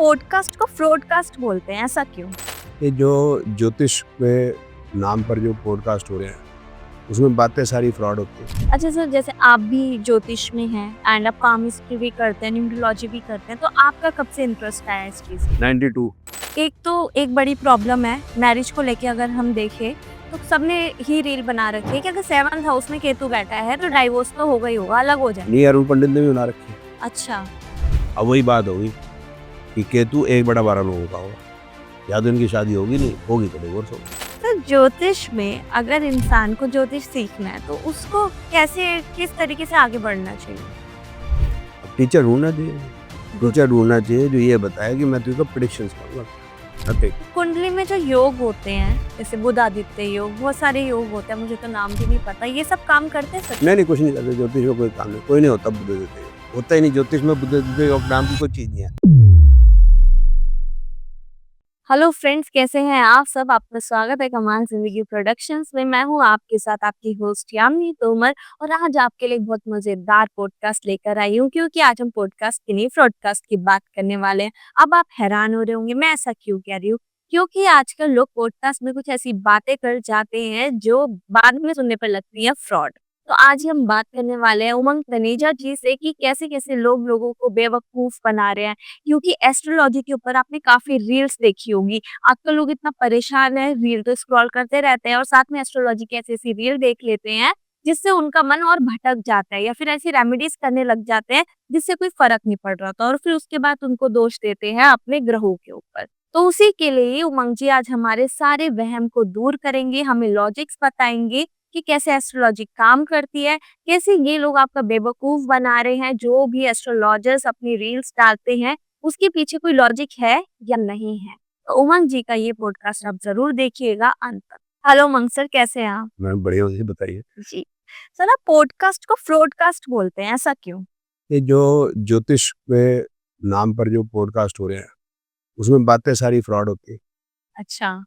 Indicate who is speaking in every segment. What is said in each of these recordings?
Speaker 1: Podcast को फ्रॉडकास्ट बोलते हैं, ऐसा क्यों?
Speaker 2: ये जो ज्योतिष के नाम पर जो पॉडकास्ट हो रहे हैं उसमें बातें सारी फ्रॉड होती है।
Speaker 1: अच्छा सर, जैसे आप भी ज्योतिष में हैं एंड आप पामिस्ट्री भी करते हैं, न्यूमरोलॉजी भी करते हैं, तो आपका कब से इंटरेस्ट आया इस चीज़ में?
Speaker 2: 92।
Speaker 1: एक बड़ी प्रॉब्लम है मैरिज को लेके, अगर हम देखें तो सबने ही रील बना रखी है कि अगर 7th हाउस में केतु बैठा है तो डाइवोर्स तो होगा ही होगा, अलग हो जाए।
Speaker 2: नहीं, अरुण पंडित ने भी बना रखी है।
Speaker 1: अच्छा,
Speaker 2: अब वही बात होगी कि केतु एक बड़ा 12 लोगों का होगा, या तो इनकी शादी होगी, नहीं होगी तो डिवोर्स होगी।
Speaker 1: तो ज्योतिष में अगर इंसान को ज्योतिष सीखना है तो उसको कैसे, किस तरीके से आगे बढ़ना चाहिए?
Speaker 2: अब टीचर ढूंढना चाहिए जो ये बताए कि मैं तुझको प्रेडिक्शंस करूंगा।
Speaker 1: कुंडली में जो योग होते हैं, जैसे बुध आदित्य योग, बहुत सारे योग होते हैं, मुझे तो नाम भी नहीं पता, ये सब काम करते हैं सच?
Speaker 2: नहीं, कुछ नहीं करते ज्योतिष में, कोई काम नहीं, कोई नहीं होता बुद्ध देते होता ही नहीं ज्योतिष में। बुद्ध देते योग नाम की कोई चीज नहीं है।
Speaker 1: हेलो फ्रेंड्स, कैसे हैं आप सब? आपका स्वागत है कमाल जिंदगी प्रोडक्शंस में। मैं हूं आपके साथ आपकी होस्ट यामिनी तोमर, और आज आपके लिए एक बहुत मजेदार पॉडकास्ट लेकर आई हूं, क्योंकि आज हम पॉडकास्ट की नहीं फ्रॉडकास्ट की बात करने वाले हैं। अब आप हैरान हो रहे होंगे मैं ऐसा क्यों कह रही हूँ, क्योंकि आजकल लोग पॉडकास्ट में कुछ ऐसी बातें कर जाते हैं जो बाद में सुनने पर लगती है फ्रॉड। तो आज हम बात करने वाले हैं उमंग तनेजा जी से कि कैसे कैसे लोग लोगों को बेवकूफ बना रहे हैं, क्योंकि एस्ट्रोलॉजी के ऊपर आपने काफी रील्स देखी होगी। आजकल लोग इतना परेशान है, रील तो स्क्रॉल करते रहते हैं और साथ में एस्ट्रोलॉजी की ऐसी ऐसी रील देख लेते हैं जिससे उनका मन और भटक जाता है, या फिर ऐसी रेमेडीज करने लग जाते हैं जिससे कोई फर्क नहीं पड़ रहा था, और फिर उसके बाद उनको दोष देते हैं अपने ग्रहों के ऊपर। तो उसी के लिए उमंग जी आज हमारे सारे वहम को दूर करेंगे, हमें लॉजिक्स बताएंगे कि कैसे एस्ट्रोलॉजी काम करती है, कैसे ये लोग आपका बेवकूफ बना रहे हैं। जो भी एस्ट्रोलॉजर्स अपनी रील्स डालते हैं उसके पीछे कोई लॉजिक है या नहीं है। तो उमंग जी का ये पॉडकास्ट आप जरूर देखिएगा अंत तक। हेलो उमंग सर, कैसे हैं आप?
Speaker 2: मैं बढ़िया हूँ, बताइए।
Speaker 1: जी सर, आप पॉडकास्ट को फ्रॉडकास्ट बोलते हैं, ऐसा क्यों?
Speaker 2: ये जो ज्योतिष के नाम पर जो पॉडकास्ट हो रहे हैं उसमें बातें सारी फ्रॉड होती है,
Speaker 1: अच्छा।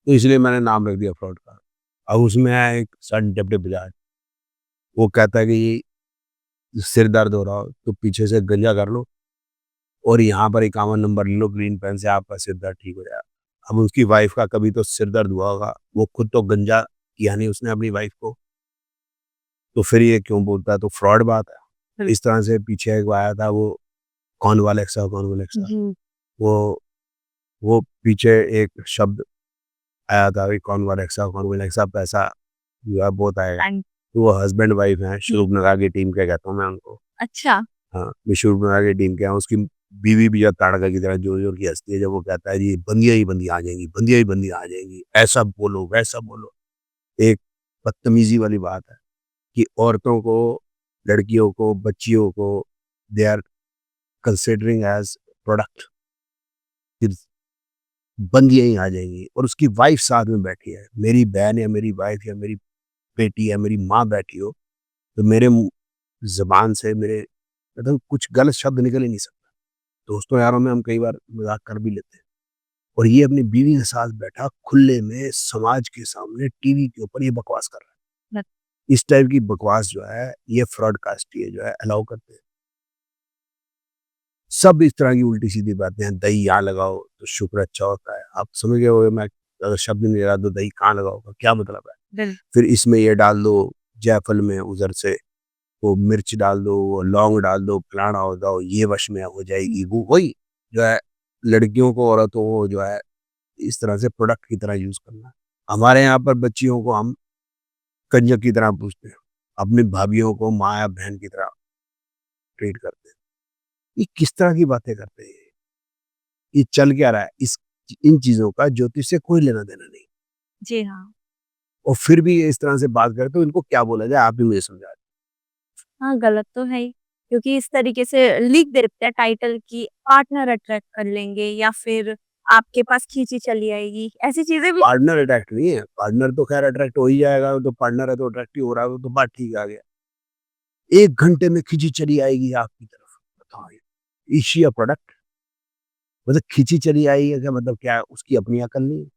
Speaker 2: तो इसलिए मैंने नाम रख दिया फ्रॉड का। अब उसमें है एक सन डेप्टे बजाज, वो कहता है कि सिर दर्द हो रहा हो तो पीछे से गंजा कर लो और यहाँ पर 51 नंबर ले लो, ग्रीन पेन से आपका सिर दर्द ठीक हो जाएगा। अब उसकी वाइफ का कभी तो सिर दर्द हुआ होगा, वो खुद तो गंजा किया नहीं उसने अपनी वाइफ को, तो फिर ये क्यों बोलता है? तो फ्रॉड बात है। इस तरह से पीछे एक आया था वो कौन वाला
Speaker 1: जी।
Speaker 2: वो वो पीछे एक शब्द आया था कि कौन वाला पैसा जो है बहुत आएगा। तो वो हस्बैंड वाइफ हैं, शूरपनखा की टीम के कहता हूँ मैं उनको।
Speaker 1: अच्छा।
Speaker 2: हाँ, मैं शूरपनखा की टीम के हैं। उसकी बीवी भी जब ताड़का की तरह जोर जोर की हंसती है जब वो कहता है जी बंदियां ही बंदी आ जाएंगी, बंदियां ही बंदी आ जाएंगी, ऐसा बोलो वैसा बोलो। एक बदतमीजी वाली बात है कि औरतों को, लड़कियों को, बच्चियों को they are considering as product, बंदियां ही आ जाएंगी। और उसकी वाइफ साथ में बैठी है, मेरी बहन या मेरी वाइफ या मेरी बेटी या मेरी माँ बैठी हो तो मेरे जबान से मेरे मतलब कुछ गलत शब्द निकल ही नहीं सकता। दोस्तों यारों में हम कई बार मजाक कर भी लेते हैं, और ये अपनी बीवी के साथ बैठा खुले में समाज के सामने टीवी के ऊपर ये बकवास कर रहा है। इस टाइप की बकवास जो है ये फ्रॉडकास्ट ये जो है अलाउ करते हैं। सब इस तरह की उल्टी सीधी बातें हैं। दही यहाँ लगाओ तो शुक्र अच्छा होता है, आप समझ गए हो। मैं अगर शब्द नहीं रहा तो दही कहाँ लगाओगे, क्या मतलब है? फिर इसमें ये डाल दो जायफल में, उधर से वो मिर्च डाल दो, वो लौंग डाल दो, फलाना हो जाओ, ये वश में हो जाएगी। वो वही जो है लड़कियों को, औरतों को जो है इस तरह से प्रोडक्ट की तरह यूज करना। हमारे यहाँ पर बच्चियों को हम कंजक की तरह पूछते हैं, अपनी भाभीियों को माँ या बहन की तरह ट्रीट करते हैं। ये किस तरह की बातें करते हैं? ये चल क्या रहा है? इस इन चीजों का ज्योतिष से कोई लेना देना नहीं।
Speaker 1: जी हाँ।
Speaker 2: और फिर भी ये इस तरह से बात करते तो इनको क्या बोला जाए, आप ही मुझे समझा।
Speaker 1: हाँ, गलत तो है ही, क्योंकि इस तरीके से लिख देते हैं टाइटल की पार्टनर अट्रैक्ट कर लेंगे, या फिर आपके पास खींची चली आएगी, ऐसी चीजें भी।
Speaker 2: पार्टनर अट्रैक्ट नहीं है, पार्टनर तो खैर अट्रैक्ट हो ही जाएगा, तो पार्टनर है तो अट्रैक्ट ही हो रहा है, वो तो बात ठीक आ गया। 1 घंटे में खींची चली आएगी आपकी तरफ, बताओ इज शी अ प्रोडक्ट? मतलब खींची चली आएगी क्या मतलब? क्या उसकी अपनी अकल नहीं है?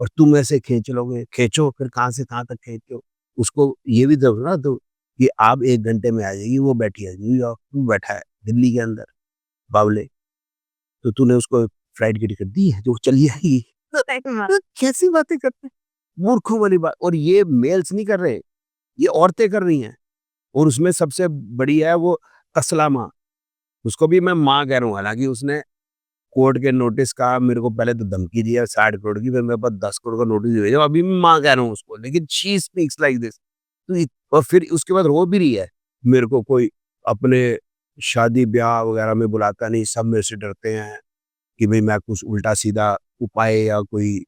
Speaker 2: और तुम ऐसे खींच लोगे, खींचो फिर कहाँ से कहाँ तक खींचते हो? उसको ये भी दो ना तो कि आप 1 घंटे में आ जाएगी, वो बैठी है न्यूयॉर्क, तू बैठा है दिल्ली के अंदर, बावले। तो तूने उसको फ्लाइट की टिकट दी है जो चली जाएगी?
Speaker 1: सही बात।
Speaker 2: तो कैसी बातें करते हैं? मूर्खों वाली बात। और ये मेल्स नहीं कर रहे, ये औरतें कर रही हैं। और उसमें सबसे बड़ी है वो तसला माँ, उसको भी मैं माँ कह रहा हूँ, हालाँकि उसने कोर्ट के नोटिस का मेरे को पहले तो धमकी दी है 60 करोड़ की, फिर मेरे पास 10 करोड़ का नोटिस भेजा, अभी मैं माँ कह रहा हूँ उसको, लेकिन शी स्पीक्स लाइक दिस। तो और फिर उसके बाद रो भी रही है, मेरे को कोई अपने शादी-ब्याह वगैरह में बुलाता नहीं, सब मेरे से डरते हैं कि भई मैं कुछ उल्टा-सीधा उपाय या कोई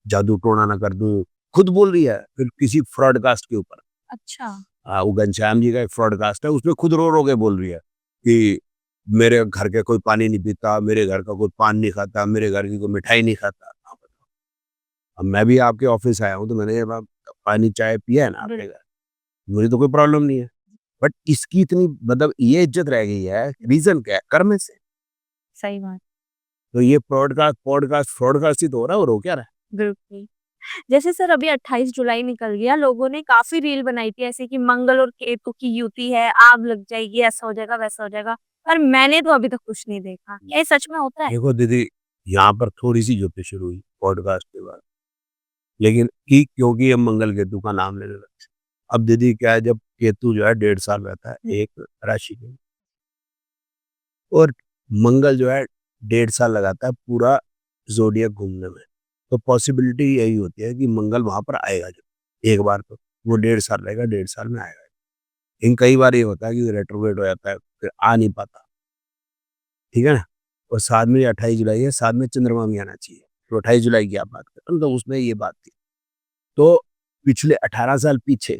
Speaker 2: जादू-टोना ना कर दूँ। खुद बोल रही है, फिर किसी ब्रॉडकास्ट के ऊपर।
Speaker 1: अच्छा।
Speaker 2: वो घनश्याम जी का एक ब्रॉडकास्ट है, उसमें खुद रो-रो के बोल रही है कि मेरे घर के कोई पानी नहीं पीता, मेरे घर का कोई पान नहीं खाता, मेरे घर की कोई मिठाई नहीं खाता। आप बताओ। अब मैं भी आपके ऑफ़िस आया हूँ, तो मैंने पानी, चाय पिया है ना
Speaker 1: बिल
Speaker 2: आपके घर, मुझे तो कोई प्रॉब्लम नहीं है। बट इसकी इतनी मतलब ये इज़्ज़त रह गई है, रीज़न क्या है? कर्म से।
Speaker 1: सही बात।
Speaker 2: तो ये पॉडकास्ट पॉडकास्ट फ्रॉडकास्ट ही तो हो रहा है और हो क्या रहा है?
Speaker 1: बिल्कुल। जैसे सर अभी 28 जुलाई निकल गया, लोगों ने काफ़ी रील बनाई थी ऐसे कि मंगल और केतु की युति है, आग लग जाएगी, ऐसा हो जाएगा, वैसा हो जाएगा। पर मैंने तो अभी तक कुछ नहीं देखा। क्या ये सच में होता है?
Speaker 2: देखो दीदी, यहाँ पर थोड़ी-सी ज्योतिष शुरू हुई पॉडकास्ट के बाद। लेकिन कि क्योंकि हम मंगल केतु का नाम लेने लगे। अब दीदी क्या है, जब केतु जो है 1.5 साल रहता है एक राशि में, और मंगल जो है 1.5 साल लगाता है पूरा ज़ोडिएक घूमने में। तो पॉसिबिलिटी यही होती है कि मंगल वहाँ पर आएगा जो एक बार, तो वो 1.5 साल रहेगा, 1.5 साल में आएगा। लेकिन कई बार ये होता है कि रेट्रोग्रेड हो जाता है, फिर आ नहीं पाता, ठीक है ना? और साथ में 28 जुलाई है, साथ में चंद्रमा भी आना चाहिए। तो 28 जुलाई की आप बात कर रहे हो, तो उसमें ये बात थी। तो पिछले 18 साल पीछे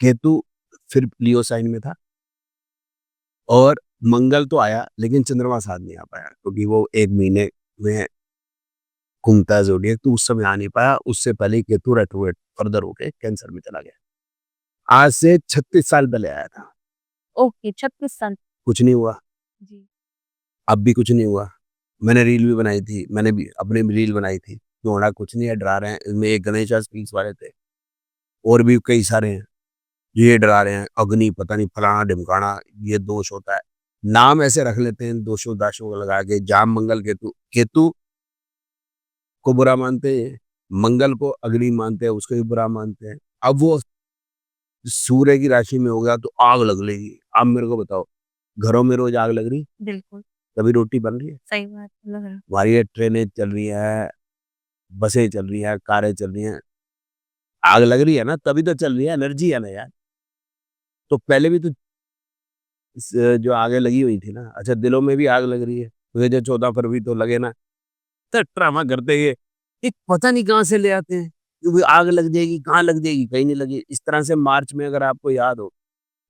Speaker 2: केतु फिर लियो साइन में था, और मंगल तो आया लेकिन चंद्रमा साथ नहीं आ पाया, क्योंकि वो 1 महीने में घूमता है ज़ोडिएक, तो उस समय आ नहीं पाया। उससे पहले ही केतु रेट्रोग्रेड फर्दर होके कैंसर में चला गया। आज से 36 साल पहले आया था,
Speaker 1: ओके, 36 साल।
Speaker 2: कुछ नहीं हुआ,
Speaker 1: जी।
Speaker 2: अब भी कुछ नहीं हुआ। मैंने रील भी बनाई थी, मैंने भी अपनी भी रील बनाई थी, "तुम्हारा कुछ नहीं है, डरा रहे हैं।" इसमें एक गणेशा स्पीक्स वाले थे, और भी कई सारे हैं, जो ये डरा रहे हैं, अग्नि पता नहीं फलाना-ढिमकाना, ये दोष होता है। नाम ऐसे रख लेते हैं दोषों-दाशों को लगा के, जाम, मंगल, केतु। केतु को बुरा मानते हैं, मंगल को अग्नि मानते हैं, उसको भी बुरा मानते हैं। अब वो सूर्य की राशि में हो गया तो आग लग लेगी। आप मेरे को बताओ, घरों में रोज़ आग लग रही है?
Speaker 1: बिल्कुल,
Speaker 2: तभी रोटी बन रही है?
Speaker 1: सही बात लग रहा है।
Speaker 2: हमारी ये ट्रेनें चल रही हैं, बसें चल रही हैं, कारें चल रही हैं, आग लग रही है ना, तभी तो चल रही है, एनर्जी है ना यार। तो पहले भी तो जो आगें लगी हुई थी ना, अच्छा दिलों में भी आग लग रही है, तो ये जो 14 फरवरी तो लगे ना, तो ड्रामा करते ये, एक पता नहीं कहाँ से ले आते हैं, क्योंकि आग लग जाएगी, कहाँ लग जाएगी, कहीं नहीं लगी। इस तरह से मार्च में अगर आपको याद हो,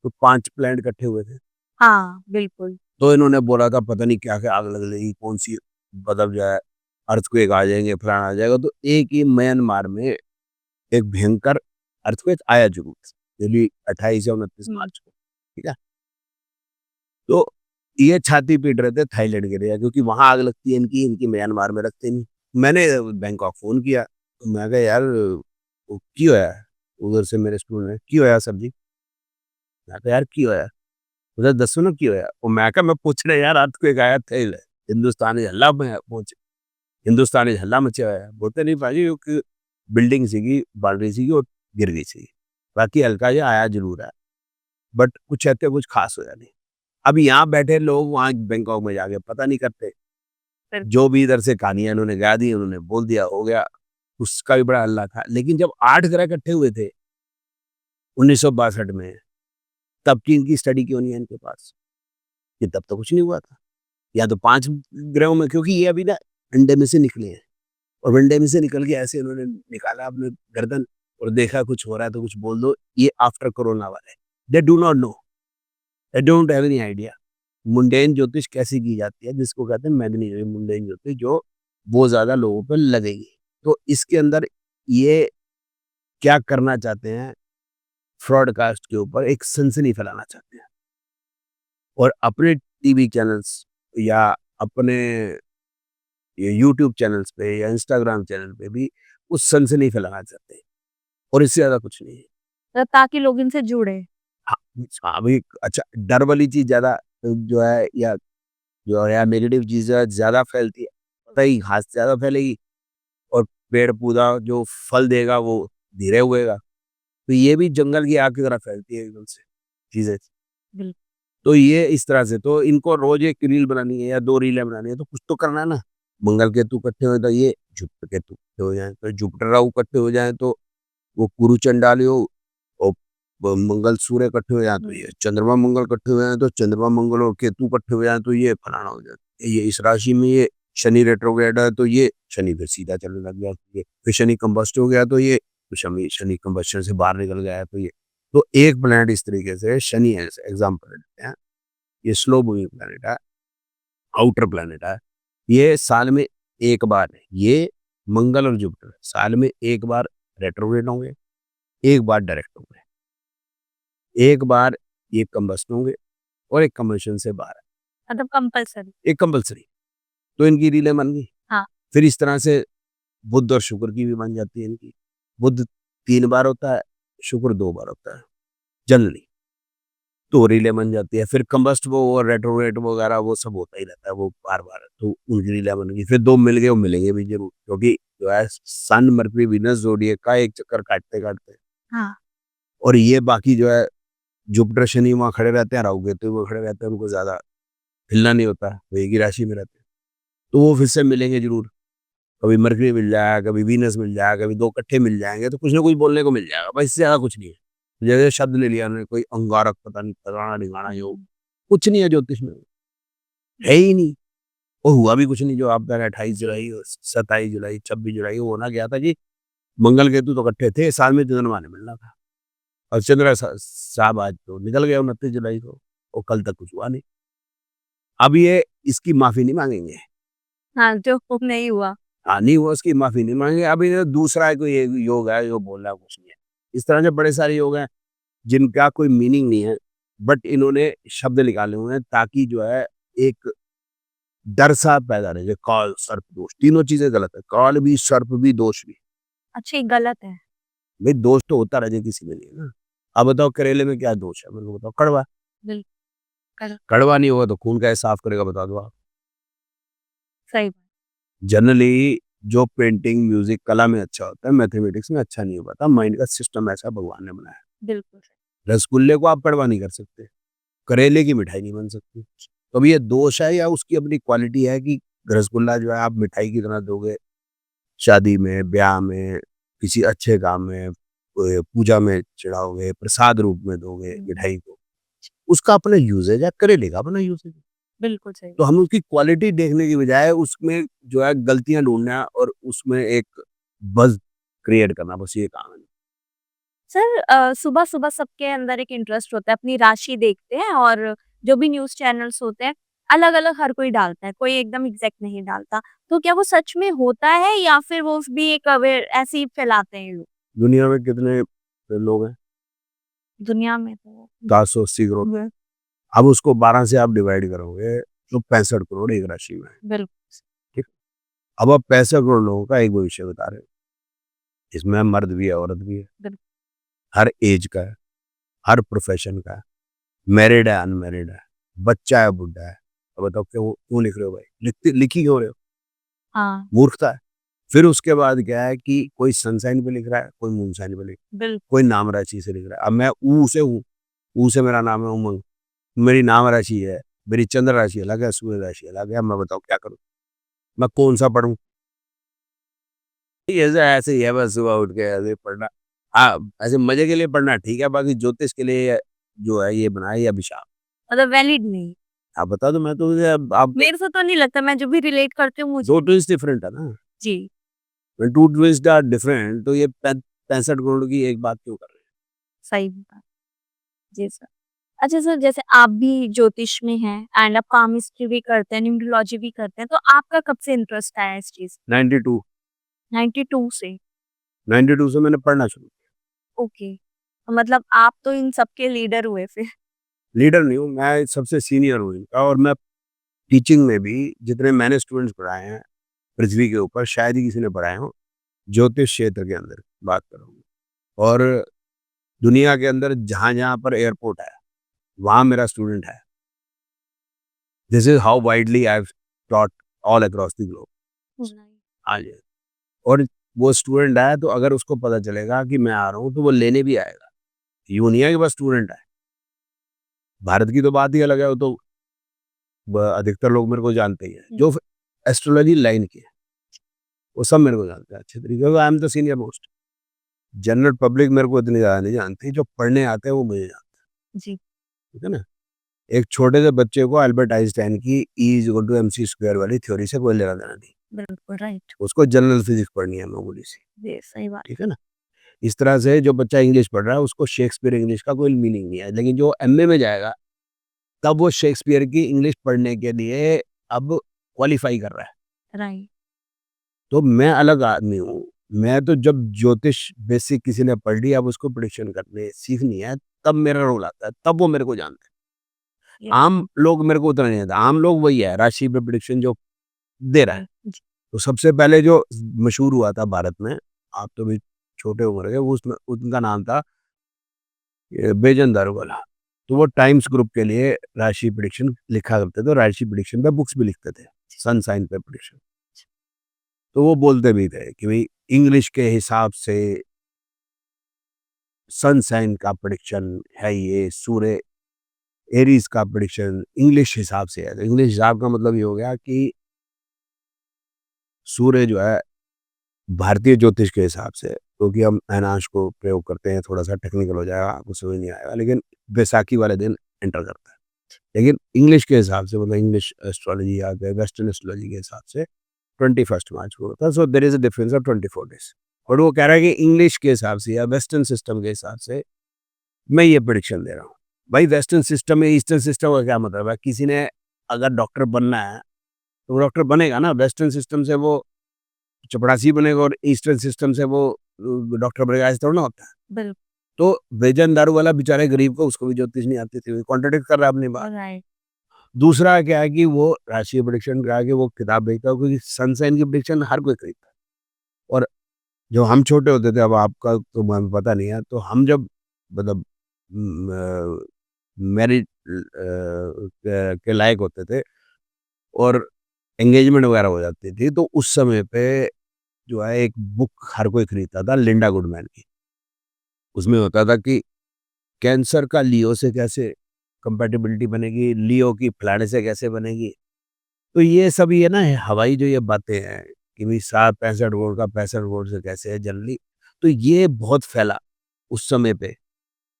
Speaker 2: तो 5 प्लैनेट इकट्ठे हुए थे।
Speaker 1: हाँ, बिल्कुल।
Speaker 2: तो इन्होंने बोला था पता नहीं क्या-क्या आग लग जाएगी, कौन-सी मतलब जो है अर्थक्वेक आ जाएँगे, फलाना आ जाएगा, तो एक ही म्यांमार में एक भयंकर अर्थक्वेक आया ज़रूर, दिल्ली 28 या 29
Speaker 1: हुँ।
Speaker 2: मार्च को, ठीक है? तो ये छाती पीट रहे थे थाईलैंड के लिए, क्योंकि वहाँ आग लगती है इनकी, इनकी म्यांमार में रखते नहीं। मैंने बैंकॉक फ़ोन किया, तो मैं कहा यार वो की होया? उधर से मेरे स्टूडेंट ने, की होया सर जी? मैं कहा यार की होया? उधर दसो ना की होया? ਉਹ ਮੈਂ ਕਿਹਾ ਮੈਂ ਪੁੱਛ ਰਿਹਾ ਯਾਰ ਅਰਥਕੁਏਕ ਆਇਆ ਥੇ हिंदुस्तान में हल्ला में पहुँचे हिंदुस्तान में हल्ला मचा होया है। बोलते नहीं भाजी वो एक बिल्डिंग सीगी बन रही सीगी और गिर गई सी। बाकी हल्का जिहा आया ज़रूर है, बट कुछ ऐसे कुछ ख़ास होया नहीं। अब यहाँ बैठे लोग वहाँ बैंकॉक में जाके पता नहीं करते।
Speaker 1: फिर
Speaker 2: जो भी इधर से कहानियाँ इन्होंने गा दी, उन्होंने बोल दिया, हो गया। उसका भी बड़ा हल्ला था। लेकिन जब 8 ग्रह इकट्ठे हुए थे 1962 में, तब की इनकी स्टडी क्यों नहीं है इनके पास? कि तब तो कुछ नहीं हुआ था। या तो 5 ग्रहों में, क्योंकि ये अभी ना अंडे में से निकले हैं, और अंडे में से निकल के ऐसे इन्होंने निकाला अपने गर्दन और देखा कुछ हो रहा है तो कुछ बोल दो, ये आफ्टर कोरोना वाले। They do not know, they don't have any idea. Mundane ज्योतिष कैसी की जाती है, जिसको कहते हैं मैग्नीफिक मुंडेन ज्योतिष, जो बहुत ज़्यादा लोगों पे लगेगी। तो इसके अंदर ये क्या करना चाहते हैं, ब्रॉडकास्ट के ऊपर एक सनसनी फैलाना चाहते हैं, और अपने टीवी चैनल्स या अपने ये यूट्यूब चैनल्स पे या इंस्टाग्राम चैनल पे भी उस सनसनी फैलाना चाहते हैं, और इससे ज़्यादा कुछ नहीं है।
Speaker 1: ताकि लोग इनसे जुड़े।
Speaker 2: हाँ, हाँ, अभी अच्छा, डर वाली चीज़ ज़्यादा जो है, या जो है नेगेटिव चीज़ें ज़्यादा फैलती है, पता ही घास ज़्यादा फैलेगी और पेड़-पौधा जो फल देगा वो धीरे उगेगा। तो ये भी जंगल की आग की तरह फैलती है एकदम से चीज़ें।
Speaker 1: बिल्कुल।
Speaker 2: तो ये इस तरह से तो इनको रोज़ 1 रील बनानी है या 2 रीलें बनानी है तो कुछ तो करना है ना। मंगल केतु इकट्ठे हुए तो ये जुपिटर केतु इकट्ठे हो जाएँ, तो जुपिटर राहु इकट्ठे हो जाएँ तो वो कुरु चंडाली हो और मंगल सूर्य इकट्ठे हो जाएँ तो ये चंद्रमा मंगल इकट्ठे हो जाएँ तो चंद्रमा मंगल और केतु इकट्ठे हो जाएँ तो ये फलाना हो जाए। ये इस राशि में ये शनि रेट्रोग्रेड है तो ये शनि फिर सीधा चलने लग गया तो ये फिर शनि कंबस्ट हो गया तो ये तो शनि शनि कंबस्शन से बाहर निकल गया है तो ये। तो एक प्लैनेट इस तरीके से शनि है एग्ज़ाम्पल लेते हैं। ये स्लो मूविंग प्लैनेट है, आउटर प्लैनेट है। ये साल में 1 बार है। ये मंगल और जुपिटर साल में 1 बार रेट्रोग्रेड होंगे, 1 बार डायरेक्ट होंगे। 1 बार ये कंबस्ट होंगे और एक कंबस्शन से बाहर है।
Speaker 1: मतलब कंपल्सरी।
Speaker 2: एक कंपल्सरी। तो इनकी रीलें बन गई।
Speaker 1: हाँ।
Speaker 2: फिर इस तरह से बुध और शुक्र की भी बन जाती है इनकी। बुध 3 बार होता है, शुक्र 2 बार होता है, जनरली। तो रीलें बन जाती है। फिर कंबस्ट वो और रेट्रोग्रेड वगैरह वो सब होता ही रहता है वो बार-बार। तो उनकी रीलें बन गई। फिर 2 मिल गए, वो मिलेंगे भी ज़रूर क्योंकि जो है सन, मर्करी, वीनस, ज़ोडिएक का एक चक्कर काटते-काटते
Speaker 1: हाँ।
Speaker 2: और ये बाकी जो है जुपिटर, शनि वहाँ खड़े रहते हैं, राहु, केतु वो खड़े रहते हैं, उनको ज़्यादा हिलना नहीं होता है, वो एक ही राशि में रहते हैं। तो वो फिर से मिलेंगे ज़रूर। कभी मरकरी मिल जाएगा, कभी वीनस मिल जाएगा, कभी 2 इकट्ठे मिल जाएँगे, तो कुछ ना कुछ बोलने को मिल जाएगा, बस इससे ज़्यादा कुछ नहीं है। जैसे शब्द ले लिया उन्होंने कोई अंगारक, पता नहीं फलाना-ढिमाना योग, कुछ नहीं है ज्योतिष में, है ही नहीं और हुआ भी कुछ नहीं जो आप कह रहे हैं 28 जुलाई और 27 जुलाई, 26 जुलाई वो होना क्या था जी, मंगल केतु तो इकट्ठे थे, साल में चंद्रमा ने मिलना था और चंद्र साहब आज तो निकल गए 29 जुलाई को और कल तक कुछ हुआ नहीं। अब ये इसकी माफ़ी नहीं माँगेंगे।
Speaker 1: हाँ, जो नहीं हुआ।
Speaker 2: हाँ, नहीं हुआ उसकी माफ़ी नहीं माँगेंगे। अब ये दूसरा कोई एक योग है जो बोल रहा है कुछ नहीं है। इस तरह के बड़े सारे योग हैं जिनका कोई मीनिंग नहीं है, बट इन्होंने शब्द निकाले हुए हैं ताकि जो है एक डर सा पैदा रहे, जैसे काल, सर्प, दोष, तीनों चीज़ें गलत है। काल भी, सर्प भी, दोष भी।
Speaker 1: अच्छा, ये गलत है।
Speaker 2: भई दोष तो होता रहे किसी में नहीं है ना। अब बताओ करेले में क्या दोष है? मेरे को बताओ, कड़वा।
Speaker 1: बिल्कुल,
Speaker 2: कड़वा नहीं होगा तो खून कैसे साफ करेगा बता दो आप?
Speaker 1: सही बात।
Speaker 2: जनरली जो पेंटिंग, म्यूज़िक, कला में अच्छा होता है, मैथमेटिक्स में अच्छा नहीं हो पाता। माइंड का सिस्टम ऐसा भगवान ने बनाया है।
Speaker 1: बिल्कुल सही।
Speaker 2: रसगुल्ले को आप कड़वा नहीं कर सकते, करेले की मिठाई नहीं बन सकती। तो अब ये दोष है या उसकी अपनी क्वालिटी है कि रसगुल्ला जो है आप मिठाई की तरह दोगे, शादी में, ब्याह में, किसी अच्छे काम में, पूजा में चढ़ाओगे, प्रसाद रूप में दोगे मिठाई को। उसका अपना यूसेज है, करेले का अपना यूसेज है।
Speaker 1: बिल्कुल सही।
Speaker 2: तो हम उसकी क्वालिटी देखने की बजाय उसमें जो है गलतियाँ ढूँढना और उसमें एक बज़ क्रिएट करना, बस ये काम है।
Speaker 1: सर सुबह-सुबह सबके अंदर एक इंटरेस्ट होता है, अपनी राशि देखते हैं और जो भी न्यूज़ चैनल्स होते हैं, अलग-अलग हर कोई डालता है, कोई एकदम एग्ज़ैक्ट नहीं डालता। तो क्या वो सच में होता है या फिर वो भी एक अवेयर ऐसे ही फैलाते हैं लोग?
Speaker 2: दुनिया में कितने लोग हैं?
Speaker 1: दुनिया में तो
Speaker 2: 780 करोड़। अब उसको 12 से आप डिवाइड करोगे तो 65 करोड़ एक राशि में है,
Speaker 1: बिल्कुल,
Speaker 2: ठीक? अब आप 65 करोड़ लोगों का एक भविष्य बता रहे हो। इसमें मर्द भी है, औरत भी है,
Speaker 1: बिल्कुल।
Speaker 2: हर ऐज का है, हर प्रोफ़ेशन का है, मैरिड है, अनमैरिड है, बच्चा है, बुड्ढा है। अब बताओ क्यों क्यों लिख रहे हो भाई? लिख ही क्यों रहे हो?
Speaker 1: हाँ,
Speaker 2: मूर्खता है। फिर उसके बाद क्या है कि कोई सनशाइन पे लिख रहा है, कोई मूनशाइन पे लिख रहा है,
Speaker 1: बिल्कुल।
Speaker 2: कोई नाम राशि से लिख रहा है। अब मैं ऊ से हूँ, ऊ से मेरा नाम है उमंग, मेरी नाम राशि है, मेरी चंद्र राशि अलग है, सूर्य राशि अलग है। अब मैं बताओ क्या करूँ? मैं कौन-सा पढूँ? ऐसे ऐसे ही है बस सुबह उठ के ऐसे ही पढ़ना। हाँ, ऐसे मज़े के लिए पढ़ना ठीक है, बाकी ज्योतिष के लिए जो है ये बनाया ये अभिशाप।
Speaker 1: मतलब वैलिड नहीं।
Speaker 2: आप बता दो मैं तो आप
Speaker 1: मेरे से तो नहीं लगता, मैं जो भी रिलेट करती हूँ मुझे
Speaker 2: 2 ट्विस्ट डिफरेंट है ना।
Speaker 1: जी,
Speaker 2: व्हेन 2 ट्विस्ट आर डिफरेंट तो ये 65 करोड़ की एक बात क्यों कर रहे हैं?
Speaker 1: सही बात। जी सर। अच्छा सर, जैसे आप भी ज्योतिष में हैं एंड आप पामिस्ट्री भी करते हैं, न्यूमरोलॉजी भी करते हैं, तो आपका कब से इंटरेस्ट आया इस चीज़?
Speaker 2: 92
Speaker 1: 92 से?
Speaker 2: 92 से मैंने पढ़ना शुरू किया।
Speaker 1: ओके। मतलब आप तो इन सबके लीडर हुए फिर।
Speaker 2: लीडर नहीं हूँ, मैं सबसे सीनियर हूँ इनका और मैं टीचिंग में भी जितने मैंने स्टूडेंट्स पढ़ाए हैं, पृथ्वी के ऊपर शायद ही किसी ने पढ़ाए हों, ज्योतिष क्षेत्र के अंदर बात कर रहा हूँ। और दुनिया के अंदर जहाँ-जहाँ पर एयरपोर्ट है, वहाँ मेरा स्टूडेंट है। This is how widely I have taught all across the globe. हाँ जी। और वो स्टूडेंट आया तो अगर उसको पता चलेगा कि मैं आ रहा हूँ तो वो लेने भी आएगा। यूँ नहीं है कि बस स्टूडेंट आए। भारत की तो बात ही अलग है, वो तो अधिकतर लोग मेरे को जानते ही हैं जो एस्ट्रोलॉजी लाइन के, वो सब मेरे को जानते हैं अच्छे तरीके से। I am the senior most. General public मेरे को इतनी ज़्यादा नहीं जानती, जो पढ़ने आते हैं वो मुझे जानते हैं।
Speaker 1: जी।
Speaker 2: ठीक है ना? एक छोटे से बच्चे को अल्बर्ट आइंस्टाइन की E is equal to MC square वाली थ्योरी से कोई लेना देना नहीं।
Speaker 1: बिल्कुल राइट।
Speaker 2: उसको जनरल फिजिक्स पढ़नी है मामूली सी।
Speaker 1: जी, सही बात।
Speaker 2: ठीक है ना? इस तरह से जो बच्चा इंग्लिश पढ़ रहा है उसको शेक्सपियर इंग्लिश का कोई मीनिंग नहीं है, लेकिन जो एमए में जाएगा तब वो शेक्सपियर की इंग्लिश पढ़ने के लिए अब क्वालिफाई कर रहा है।
Speaker 1: राइट।
Speaker 2: तो मैं अलग आदमी हूँ। मैं तो जब ज्योतिष बेसिक किसी ने पढ़ ली, अब उसको प्रेडिक्शन करने सीखनी है, तब मेरा रोल आता है, तब वो मेरे को जानते हैं।
Speaker 1: यस।
Speaker 2: आम लोग मेरे को उतना नहीं आता। आम लोग वही है, राशि पे प्रेडिक्शन जो दे रहा है।
Speaker 1: जी।
Speaker 2: तो सबसे पहले जो मशहूर हुआ था भारत में, आप तो भी छोटे उम्र के, वो उसमें उनका नाम था बेजन दारोगाला। तो वो टाइम्स ग्रुप के लिए राशि प्रेडिक्शन लिखा करते थे, और राशि प्रेडिक्शन पे बुक्स भी लिखते थे, सन साइन पे प्रेडिक्शन। तो वो बोलते भी थे कि भाई इंग्लिश के हिसाब से सन साइन का प्रेडिक्शन है ये, सूर्य एरीज का प्रेडिक्शन इंग्लिश हिसाब से है। तो इंग्लिश हिसाब का मतलब ये हो गया कि सूर्य जो है भारतीय ज्योतिष के हिसाब से, क्योंकि हम अनाश को प्रयोग करते हैं, थोड़ा सा टेक्निकल हो जाएगा, आपको समझ नहीं आएगा, लेकिन बैसाखी वाले दिन एंटर करता है। लेकिन इंग्लिश के हिसाब से, मतलब इंग्लिश एस्ट्रोलॉजी या वेस्टर्न एस्ट्रोलॉजी के हिसाब से 21 मार्च को होता है। So there is a difference of 24 days. और वो कह रहा है कि इंग्लिश के हिसाब से या वेस्टर्न सिस्टम के हिसाब से मैं ये प्रेडिक्शन दे रहा हूँ। भाई वेस्टर्न सिस्टम में ईस्टर्न सिस्टम का क्या मतलब है? किसी ने अगर डॉक्टर बनना है तो वो डॉक्टर बनेगा ना। वेस्टर्न सिस्टम से वो चपरासी बनेगा और ईस्टर्न सिस्टम से वो डॉक्टर बनेगा, ऐसा थोड़ा ना होता है।
Speaker 1: बिल्कुल।
Speaker 2: तो बेजन दारू वाला बेचारे गरीब को, उसको भी ज्योतिष नहीं आती थी, कॉन्ट्रडिक्ट कर रहा है अपनी बात।
Speaker 1: राइट।
Speaker 2: दूसरा क्या है कि वो राशि प्रेडिक्शन करा के वो किताब बेचता है, क्योंकि सनसाइन की प्रेडिक्शन हर कोई खरीदता है। और जब हम छोटे होते थे, अब आपका तो हमें पता नहीं है, तो हम जब मतलब मैरिज के लायक होते थे और एंगेजमेंट वगैरह हो जाती थी, तो उस समय पे जो है एक बुक हर कोई खरीदता था, लिंडा गुडमैन की। उसमें होता था कि कैंसर का लियो से कैसे कंपैटिबिलिटी बनेगी, लियो की फलाने से कैसे बनेगी। तो ये सब ये ना हवाई जो ये बातें हैं कि भाई 7-65 वोल्ट का 65 वोल्ट से कैसे है जनरली, तो ये बहुत फैला उस समय पे,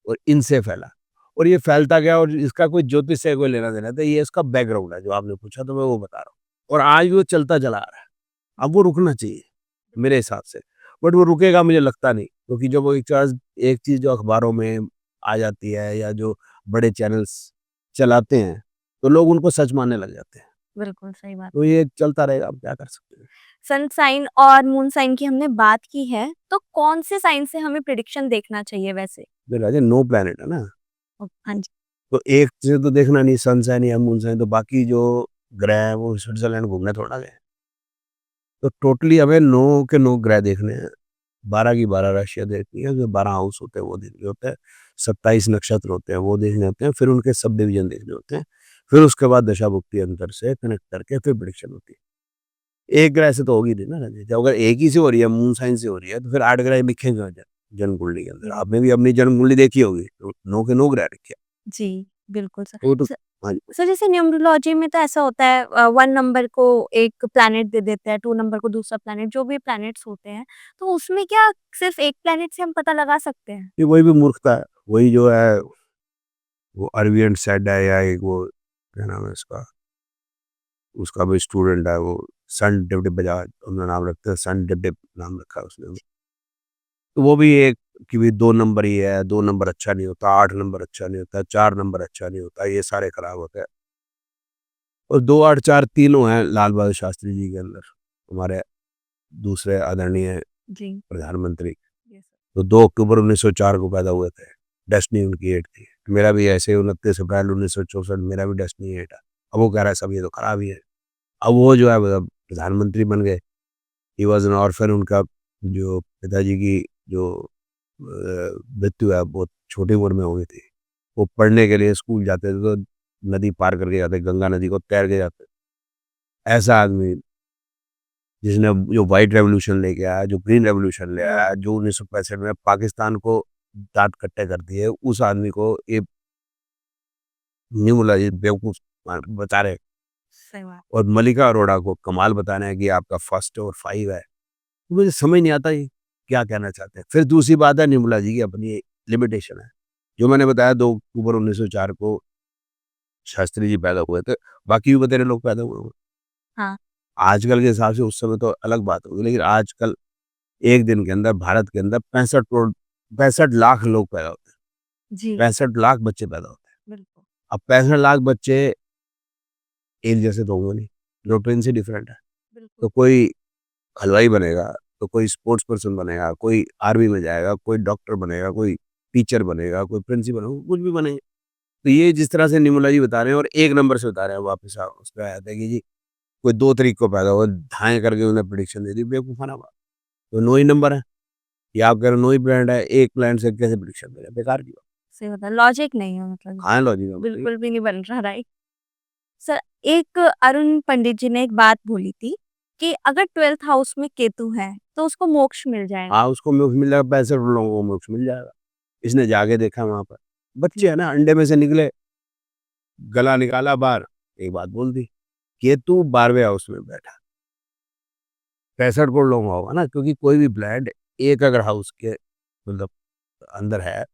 Speaker 2: और इनसे फैला, और ये फैलता गया, और इसका कोई ज्योतिष से कोई लेना देना था। ये इसका बैकग्राउंड है जो आपने पूछा, तो मैं वो बता रहा हूँ। और आज भी वो चलता चला आ रहा है। अब वो रुकना चाहिए मेरे हिसाब से, बट वो रुकेगा मुझे लगता नहीं, क्योंकि जब वो एक चीज़ जो अखबारों में आ जाती है या जो बड़े चैनल्स चलाते हैं, तो लोग उनको सच मानने लग जाते हैं।
Speaker 1: बिल्कुल सही बात।
Speaker 2: तो ये चलता रहेगा, अब क्या कर सकते हैं।
Speaker 1: सन साइन और मून साइन की हमने बात की है, तो कौन से साइन से हमें प्रेडिक्शन देखना चाहिए वैसे?
Speaker 2: तो राजा 9 प्लैनेट है ना,
Speaker 1: हाँ जी।
Speaker 2: तो एक से तो देखना नहीं, सन साइन या मून साइन, तो बाकी जो ग्रह हैं वो स्विट्ज़रलैंड घूमने थोड़ा गए। तो टोटली हमें 9 के 9 ग्रह देखने हैं, 12 की 12 राशियाँ देखनी है, जो 12 हाउस होते हैं वो देखने होते हैं, 27 नक्षत्र होते हैं वो देखने होते हैं, फिर उनके सब डिवीज़न देखने होते हैं, फिर उसके बाद दशा-भुक्ति अंतर से कनेक्ट करके फिर प्रेडिक्शन होती है। एक ग्रह से तो होगी नहीं ना रानी, जब अगर एक ही से हो रही है, मून साइन से हो रही है, तो फिर 8 ग्रह लिखेंगे कहाँ जन्म कुंडली के अंदर। आपने भी अपनी जन्म कुंडली देखी होगी, तो 9 के 9 ग्रह लिखे हैं।
Speaker 1: जी, बिल्कुल सर।
Speaker 2: वो तो
Speaker 1: स
Speaker 2: हाँ जी।
Speaker 1: सर जैसे न्यूमरोलॉजी में तो ऐसा होता है 1 नंबर को एक प्लैनेट दे देते हैं, 2 नंबर को दूसरा प्लैनेट, जो भी प्लैनेट्स होते हैं, तो उसमें क्या सिर्फ़ एक प्लैनेट से हम पता लगा सकते हैं?
Speaker 2: ये वही भी मूर्खता है, वही जो है वो अरविंद सेड है, या एक वो क्या नाम है उसका, उसका भी स्टूडेंट है वो, सन डिप बजाज उन्होंने नाम रखते हैं, सन डिप नाम रखा है उसने। तो वो भी एक कि भाई 2 नंबर ही है, 2 नंबर अच्छा नहीं होता, 8 नंबर अच्छा नहीं होता, 4 नंबर अच्छा नहीं होता, ये सारे खराब होते हैं। और 2, 8, 4 तीनों हैं लाल बहादुर शास्त्री जी के अंदर, हमारे दूसरे आदरणीय
Speaker 1: जी।
Speaker 2: प्रधानमंत्री।
Speaker 1: Yes sir.
Speaker 2: तो 2 अक्टूबर 1904 को पैदा हुए थे, डेस्टिनी उनकी 8 थी। मेरा भी ऐसे ही 29 अप्रैल 1964 मेरा भी डेस्टिनी 8 है। अब वो कह रहा है सब ये तो खराब ही है। अब वो जो है मतलब प्रधानमंत्री बन गए, ही वाज़ एन ऑर्फन। उनका जो पिताजी की जो मृत्यु है बहुत छोटी उम्र में हुई थी। वो पढ़ने के लिए स्कूल जाते थे, तो नदी पार करके जाते, गंगा नदी को तैर के जाते। ऐसा आदमी जिसने जो व्हाइट रेवोल्यूशन लेके आया, जो ग्रीन रेवोल्यूशन ले आया, जो 1965 में पाकिस्तान को दाँत कट्टे कर दिए, उस आदमी को ये न्यू मुलाजिम बेवकूफ़ बता रहे।
Speaker 1: सही बात।
Speaker 2: और मल्लिका अरोड़ा को कमाल बताना है कि आपका फर्स्ट और 5 है। मुझे समझ नहीं आता ये क्या कहना चाहते हैं। फिर दूसरी बात है निर्मला जी की अपनी लिमिटेशन है। जो मैंने बताया 2 अक्टूबर 1904 को शास्त्री जी पैदा हुए थे, बाकी भी बतेरे लोग पैदा हुए होंगे।
Speaker 1: हाँ।
Speaker 2: आजकल के हिसाब से उस समय तो अलग बात होगी, लेकिन आजकल एक दिन के अंदर भारत के अंदर 65 लाख लोग पैदा होते हैं,
Speaker 1: जी।
Speaker 2: 65 लाख बच्चे पैदा होते हैं।
Speaker 1: बिल्कुल।
Speaker 2: अब 65 लाख बच्चे एक जैसे तो होंगे नहीं, यूरोपियन से डिफरेंट है।
Speaker 1: बिल्कुल।
Speaker 2: तो कोई हलवाई बनेगा, तो कोई स्पोर्ट्स पर्सन बनेगा, कोई आर्मी में जाएगा, कोई डॉक्टर बनेगा, कोई टीचर बनेगा, कोई प्रिंसिपल होगा, कुछ भी बनेंगे। तो ये जिस तरह से निर्मला जी बता रहे हैं और एक नंबर से बता रहे हैं वापस उसपे आया था कि जी कोई 2 तारीख को पैदा हुआ, धाएँ करके उन्हें प्रेडिक्शन दे दी, बेवकूफ़ाना बात। तो 9 ही नंबर है, या आप कह रहे हो 9 ही प्लैनेट है, एक प्लैनेट से कैसे प्रेडिक्शन दे रहे हैं, बेकार की बात।
Speaker 1: सही बता लॉजिक नहीं है मतलब
Speaker 2: कहाँ है लॉजिक है बताइए?
Speaker 1: बिल्कुल भी नहीं बन रहा राइट। सर एक अरुण पंडित जी ने एक बात बोली थी कि अगर 12th हाउस में केतु है तो उसको मोक्ष मिल जाएगा।
Speaker 2: हाँ, उसको मोक्ष मिल जाएगा, 65 लोगों को मोक्ष मिल जाएगा। इसने जाके देखा वहाँ पर।
Speaker 1: जी।
Speaker 2: बच्चे हैं ना, अंडे में से निकले, गला निकाला बाहर, एक बात बोल दी। केतु 12वें हाउस में बैठा। 65 करोड़ लोगों का होगा ना, क्योंकि कोई भी प्लैनेट एक अगर हाउस के मतलब अंदर है,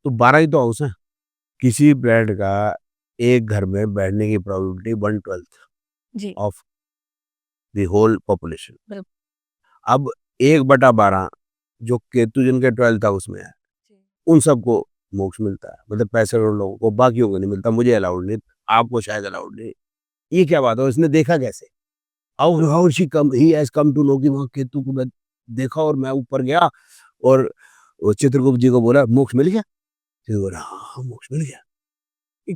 Speaker 2: तो 12 ही तो हाउस हैं। किसी प्लैनेट का एक घर में बैठने की प्रोबेबिलिटी 1/12
Speaker 1: जी।
Speaker 2: Of the whole population.
Speaker 1: बिल्कुल।
Speaker 2: अब 1/12 जो केतु जिनके 12th हाउस में है,
Speaker 1: जी।
Speaker 2: उन सबको मोक्ष मिलता है। मतलब 65 करोड़ लोगों को, बाकियों को नहीं मिलता। मुझे अलाउड नहीं, आपको शायद अलाउड नहीं। ये क्या बात है? इसने देखा कैसे? How how she come he has come to know कि वहाँ केतु को मैं देखा और मैं ऊपर गया और वो चित्रगुप्त जी को बोला मोक्ष मिल गया? चित्रगुप्त बोला हाँ, मोक्ष मिल गया। ये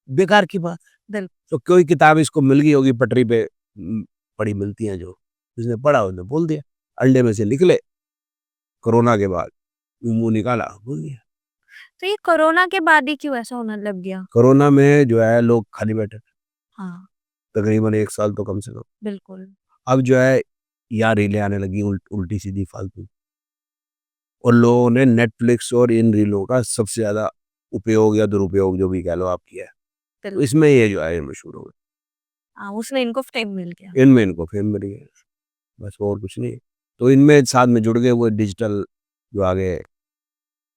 Speaker 2: बेकार की बात।
Speaker 1: बिल्कुल।
Speaker 2: तो कोई किताब इसको मिल गई होगी पटरी पे पड़ी मिलती हैं जो, जिसने पढ़ा उसने बोल दिया। अंडे में से निकले, कोरोना के बाद मुँह निकाला, बोल दिया।
Speaker 1: तो ये कोरोना के बाद ही क्यों ऐसा होने लग गया?
Speaker 2: कोरोना में जो है लोग खाली बैठे थे,
Speaker 1: हाँ।
Speaker 2: तकरीबन 1 साल तो कम से कम।
Speaker 1: बिल्कुल।
Speaker 2: अब जो है यहाँ रीलें आने लगी उल्टी-सीधी फालतू। और लोगों ने नेटफ्लिक्स और इन रीलों का सबसे ज़्यादा उपयोग या दुरुपयोग जो भी कह लो आप किया है। तो
Speaker 1: बिल्कुल।
Speaker 2: इसमें ये जो है मशहूर हो गए।
Speaker 1: हाँ, उसमें इनको फेम मिल गया।
Speaker 2: इनमें इनको फेम मिल गई है, बस और कुछ नहीं। तो इनमें साथ में जुड़ गए वो डिजिटल जो आगे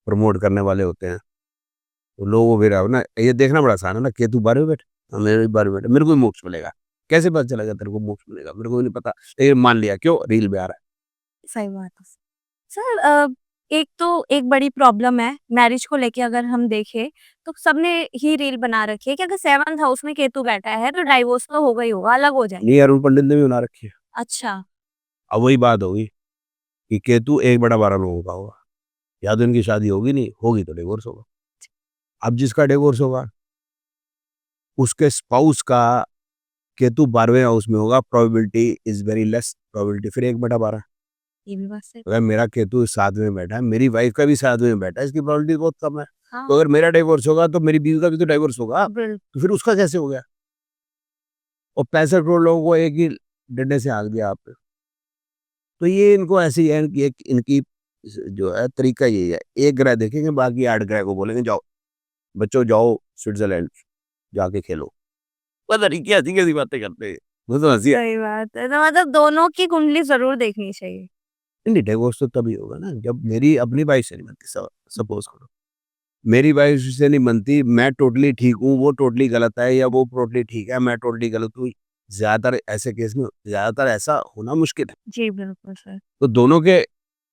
Speaker 2: प्रमोट करने वाले होते हैं। तो लोगों को फिर अब ना ये देखना बड़ा आसान है ना, केतु 12वें बैठे, हाँ, मेरे भी 12वें बैठे, मेरे को भी मोक्ष मिलेगा। कैसे पता चलेगा तेरे को मोक्ष मिलेगा? मेरे को भी नहीं पता, लेकिन मान लिया, क्यों? रील में आ रहा है।
Speaker 1: सही बात है। सर एक तो एक बड़ी प्रॉब्लम है मैरिज को लेके अगर हम देखें तो सबने ही रील बना रखी है कि अगर 7th हाउस में केतु बैठा है तो डाइवोर्स तो होगा ही होगा, अलग हो जाएंगे।
Speaker 2: नहीं, अरुण पंडित ने भी बना रखी है।
Speaker 1: अच्छा।
Speaker 2: अब वही बात होगी कि केतु 1/12 लोगों का होगा। या तो इनकी शादी होगी नहीं, होगी तो डिवोर्स होगा। अब जिसका डिवोर्स होगा, उसके स्पाउस का केतु 12वें हाउस में होगा, probability is very less, probability फिर 1/12।
Speaker 1: ये भी बात सही।
Speaker 2: अगर मेरा केतु 7वें में बैठा है, मेरी वाइफ का भी 7वें में बैठा है, इसकी प्रोबेबिलिटी बहुत कम है।
Speaker 1: हाँ।
Speaker 2: तो अगर मेरा डिवोर्स होगा, तो मेरी बीवी का भी तो डिवोर्स होगा,
Speaker 1: बिल्कुल।
Speaker 2: तो फिर उसका कैसे हो गया? और 65 करोड़ लोगों को एक ही डंडे से हाँक दिया आपने। तो ये इनको ऐसे ही है कि एक इनकी जो है तरीका यही है, एक ग्रह देखेंगे, बाकी 8 ग्रह को बोलेंगे जाओ, बच्चों जाओ स्विट्ज़रलैंड जाके खेलो। पता नहीं क्या अजीब-अजीब बातें करते हैं। मुझे तो हँसी
Speaker 1: सही बात है। तो मतलब दोनों की कुंडली ज़रूर देखनी चाहिए।
Speaker 2: नहीं, डिवोर्स तो तभी होगा ना जब मेरी अपनी वाइफ से नहीं बनती। सपोज़ करो, मेरी वाइफ से नहीं बनती, मैं टोटली ठीक हूँ, वो टोटली गलत है, या वो टोटली ठीक है, मैं टोटली गलत हूँ। ज़्यादातर ऐसे केस में ज़्यादातर ऐसा होना मुश्किल है।
Speaker 1: जी, बिल्कुल सर।
Speaker 2: तो दोनों के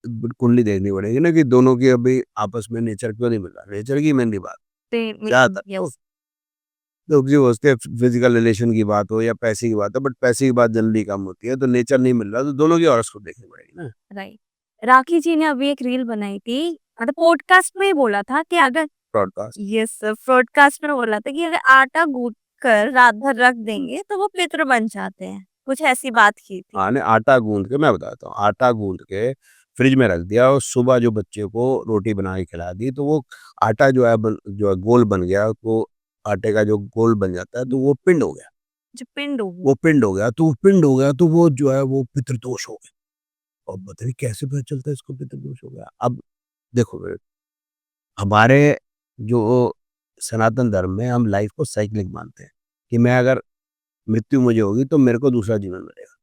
Speaker 2: कुंडली देखनी पड़ेगी ना कि दोनों की अभी आपस में नेचर क्यों नहीं मिल रहा, नेचर की मेनली बात ज़्यादातर तो
Speaker 1: यस।
Speaker 2: लोग जो होते हैं फिजिकल रिलेशन की बात हो या पैसे की बात हो, बट पैसे की बात जनरली कम होती है, तो नेचर नहीं मिल रहा, तो दोनों की हॉरोस्कोप देखनी पड़ेगी ना।
Speaker 1: राइट। राखी जी ने अभी एक रील बनाई थी, मतलब पॉडकास्ट में ही बोला था कि अगर
Speaker 2: ब्रॉडकास्ट।
Speaker 1: यस सर, पॉडकास्ट में बोला था कि अगर आटा गूँथ कर रात भर रख देंगे तो वो पितृ बन जाते हैं। कुछ ऐसी बात की थी।
Speaker 2: हाँ, ने आटा गूँथ के मैं बताता हूँ, आटा गूँथ के फ्रिज में रख दिया और सुबह जो बच्चे को रोटी बना के खिला दी, तो वो आटा जो है जो है गोल बन गया, तो आटे का जो गोल बन जाता है तो वो पिंड हो गया,
Speaker 1: जो पिंड हो गया।
Speaker 2: वो पिंड हो गया, तो पिंड हो गया तो वो जो है वो पितृदोष हो गया। और पता नहीं कैसे पता चलता है इसको पितृदोष हो गया। अब देखो हमारे जो सनातन धर्म में हम लाइफ को साइक्लिक मानते हैं कि मैं अगर मृत्यु मुझे होगी तो मेरे को दूसरा जीवन मिलेगा।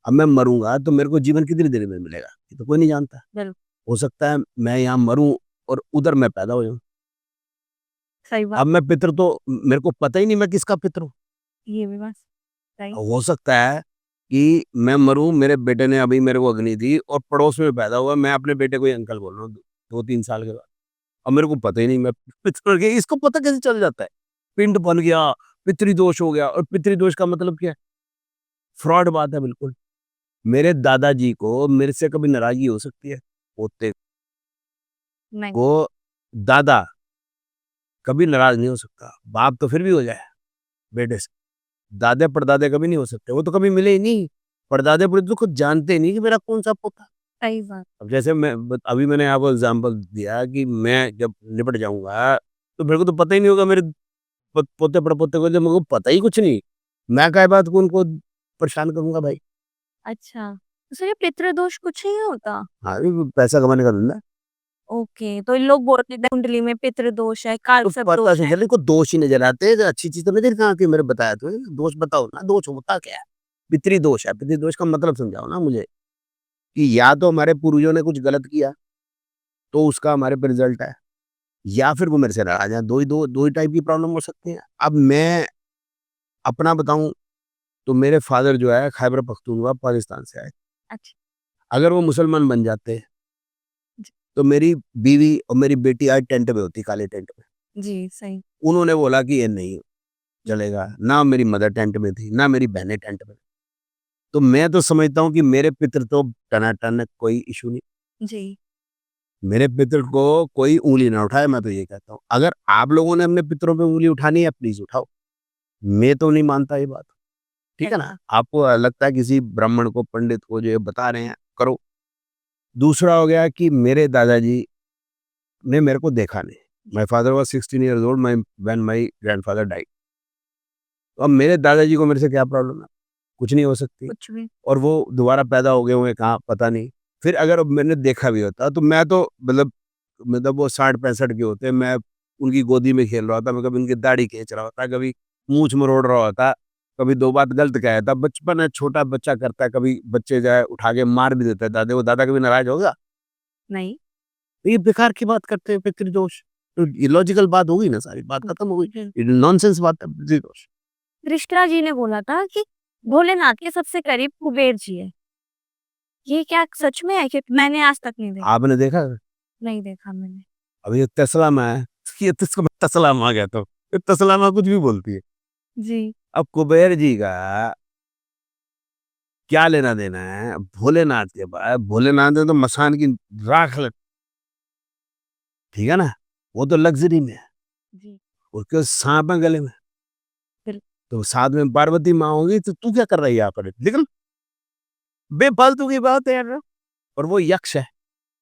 Speaker 2: अब मैं मरूंगा तो मेरे को जीवन कितनी देर में मिलेगा ये तो कोई नहीं जानता।
Speaker 1: बिल्कुल
Speaker 2: हो सकता है मैं यहाँ मरूं और उधर मैं पैदा हो जाऊं।
Speaker 1: सही बात।
Speaker 2: अब मैं पितृ तो मेरे को पता ही नहीं मैं किसका पितृ हूँ।
Speaker 1: ये भी बात सही।
Speaker 2: हो सकता है कि मैं मरूं, मेरे बेटे ने अभी मेरे को अग्नि दी और पड़ोस में पैदा हुआ, मैं अपने बेटे को ही अंकल बोल रहा हूँ 2-3 साल के बाद। अब मेरे को पता ही नहीं मैं पितृ के इसको पता कैसे चल जाता है? पिंड बन गया, पितृदोष हो गया और पितृदोष का मतलब क्या है? फ्रॉड बात है बिल्कुल। मेरे दादाजी को मेरे से कभी नाराज़गी हो सकती है? पोते
Speaker 1: नहीं।
Speaker 2: को दादा कभी नाराज़ नहीं हो सकता। बाप तो फिर भी हो जाए बेटे से। दादे-परदादे कभी नहीं हो सकते, वो तो कभी मिले ही नहीं। परदादे-परदादे तो खुद जानते ही नहीं कि मेरा कौन-सा पोता।
Speaker 1: सही बात।
Speaker 2: अब जैसे मैं अभी मैंने आपको एग्ज़ाम्पल दिया कि मैं जब निपट जाऊँगा, तो मेरे को तो पता ही नहीं होगा मेरे पोते पड़पोते को, जब मेरे को पता ही कुछ नहीं। मैं काहे बात को उनको परेशान करूँगा भाई।
Speaker 1: अच्छा, तो सर ये पितृदोष कुछ नहीं होता?
Speaker 2: हाँ, ये पैसा कमाने का धंधा है।
Speaker 1: ओके, तो लोग बोलते हैं कुंडली में पितृदोष है,
Speaker 2: तो
Speaker 1: कालसर्प
Speaker 2: पता
Speaker 1: दोष
Speaker 2: से
Speaker 1: है।
Speaker 2: चले को दोष ही नज़र आते हैं, तो अच्छी चीज़ तो नज़र कहाँ आती है मैंने बताया तो है। दोष बताओ ना, दोष होता क्या है? पितृदोष है, पितृदोष का मतलब समझाओ ना मुझे, कि या तो हमारे पूर्वजों ने कुछ गलत किया, तो उसका हमारे पे रिज़ल्ट है, या फिर वो मेरे से नाराज़ हैं, 2 ही टाइप की प्रॉब्लम हो सकती है। अब मैं अपना बताऊँ, तो मेरे फ़ादर जो है खैबर पख्तूनख्वा पाकिस्तान से आए।
Speaker 1: अच्छा।
Speaker 2: अगर वो मुसलमान बन जाते,
Speaker 1: जी।
Speaker 2: तो मेरी बीवी और मेरी बेटी आज टेंट में होती, काले टेंट में।
Speaker 1: जी, सही।
Speaker 2: उन्होंने बोला कि ये नहीं चलेगा, ना मेरी मदर टेंट में थी, ना मेरी बहनें टेंट में। तो मैं तो समझता हूँ कि मेरे पितृ तो टनाटन है, कोई इश्यू नहीं।
Speaker 1: जी।
Speaker 2: मेरे पितृ को कोई उँगली ना उठाए, मैं तो ये कहता हूँ। अगर आप लोगों ने अपने पितरों पे उँगली उठानी है, प्लीज़ उठाओ। मैं तो नहीं मानता ये बात, ठीक है ना?
Speaker 1: अच्छा।
Speaker 2: आपको लगता है किसी ब्राह्मण को, पंडित को जो ये बता रहे हैं, करो। दूसरा हो गया कि मेरे दादाजी ने मेरे को देखा नहीं। My father was 16 years old when my grandfather died. तो अब मेरे दादाजी को मेरे से क्या प्रॉब्लम है? कुछ नहीं हो सकती।
Speaker 1: कुछ भी।
Speaker 2: और वो दोबारा पैदा हो गए होंगे कहाँ पता नहीं। फिर अगर मैंने देखा भी होता तो मैं तो मतलब वो 60-65 के होते, मैं उनकी गोदी में खेल रहा था, मैं कभी उनकी दाढ़ी खींच रहा होता, कभी मूंछ मरोड़ रहा होता, कभी 2 बात गलत कहा था। बचपन है, छोटा बच्चा करता है, कभी बच्चे जो है उठा के मार भी देता है दादे को, दादा कभी नाराज़ होगा?
Speaker 1: नहीं।
Speaker 2: तो ये बेकार की बात करते हैं पितृदोष। तो इलॉजिकल बात हो गई ना, सारी बात खत्म हो गई।
Speaker 1: हुँ।
Speaker 2: ये नॉनसेंस बात है पितृदोष।
Speaker 1: कृष्णा जी ने बोला था कि भोलेनाथ के सबसे करीब कुबेर जी है। ये क्या सच में है? कि मैंने आज तक नहीं देखा।
Speaker 2: आपने देखा?
Speaker 1: नहीं देखा मैंने।
Speaker 2: अभी ये टेस्ला में है, ये तो इसको मैं तसला माँ कहता हूँ। ये तसला माँ कुछ भी बोलती है।
Speaker 1: जी।
Speaker 2: अब कुबेर जी का क्या लेना-देना है भोलेनाथ के पास? भोलेनाथ ने तो मसान की राख ल ठीक है ना? वो तो लग्ज़री में है,
Speaker 1: जी।
Speaker 2: उसके साँप है गले में,
Speaker 1: बिल
Speaker 2: तो साथ में पार्वती माँ होगी, तो तू क्या कर रही है यहाँ पर? निकल, बेफ़ालतू की बात है यार। और वो यक्ष है,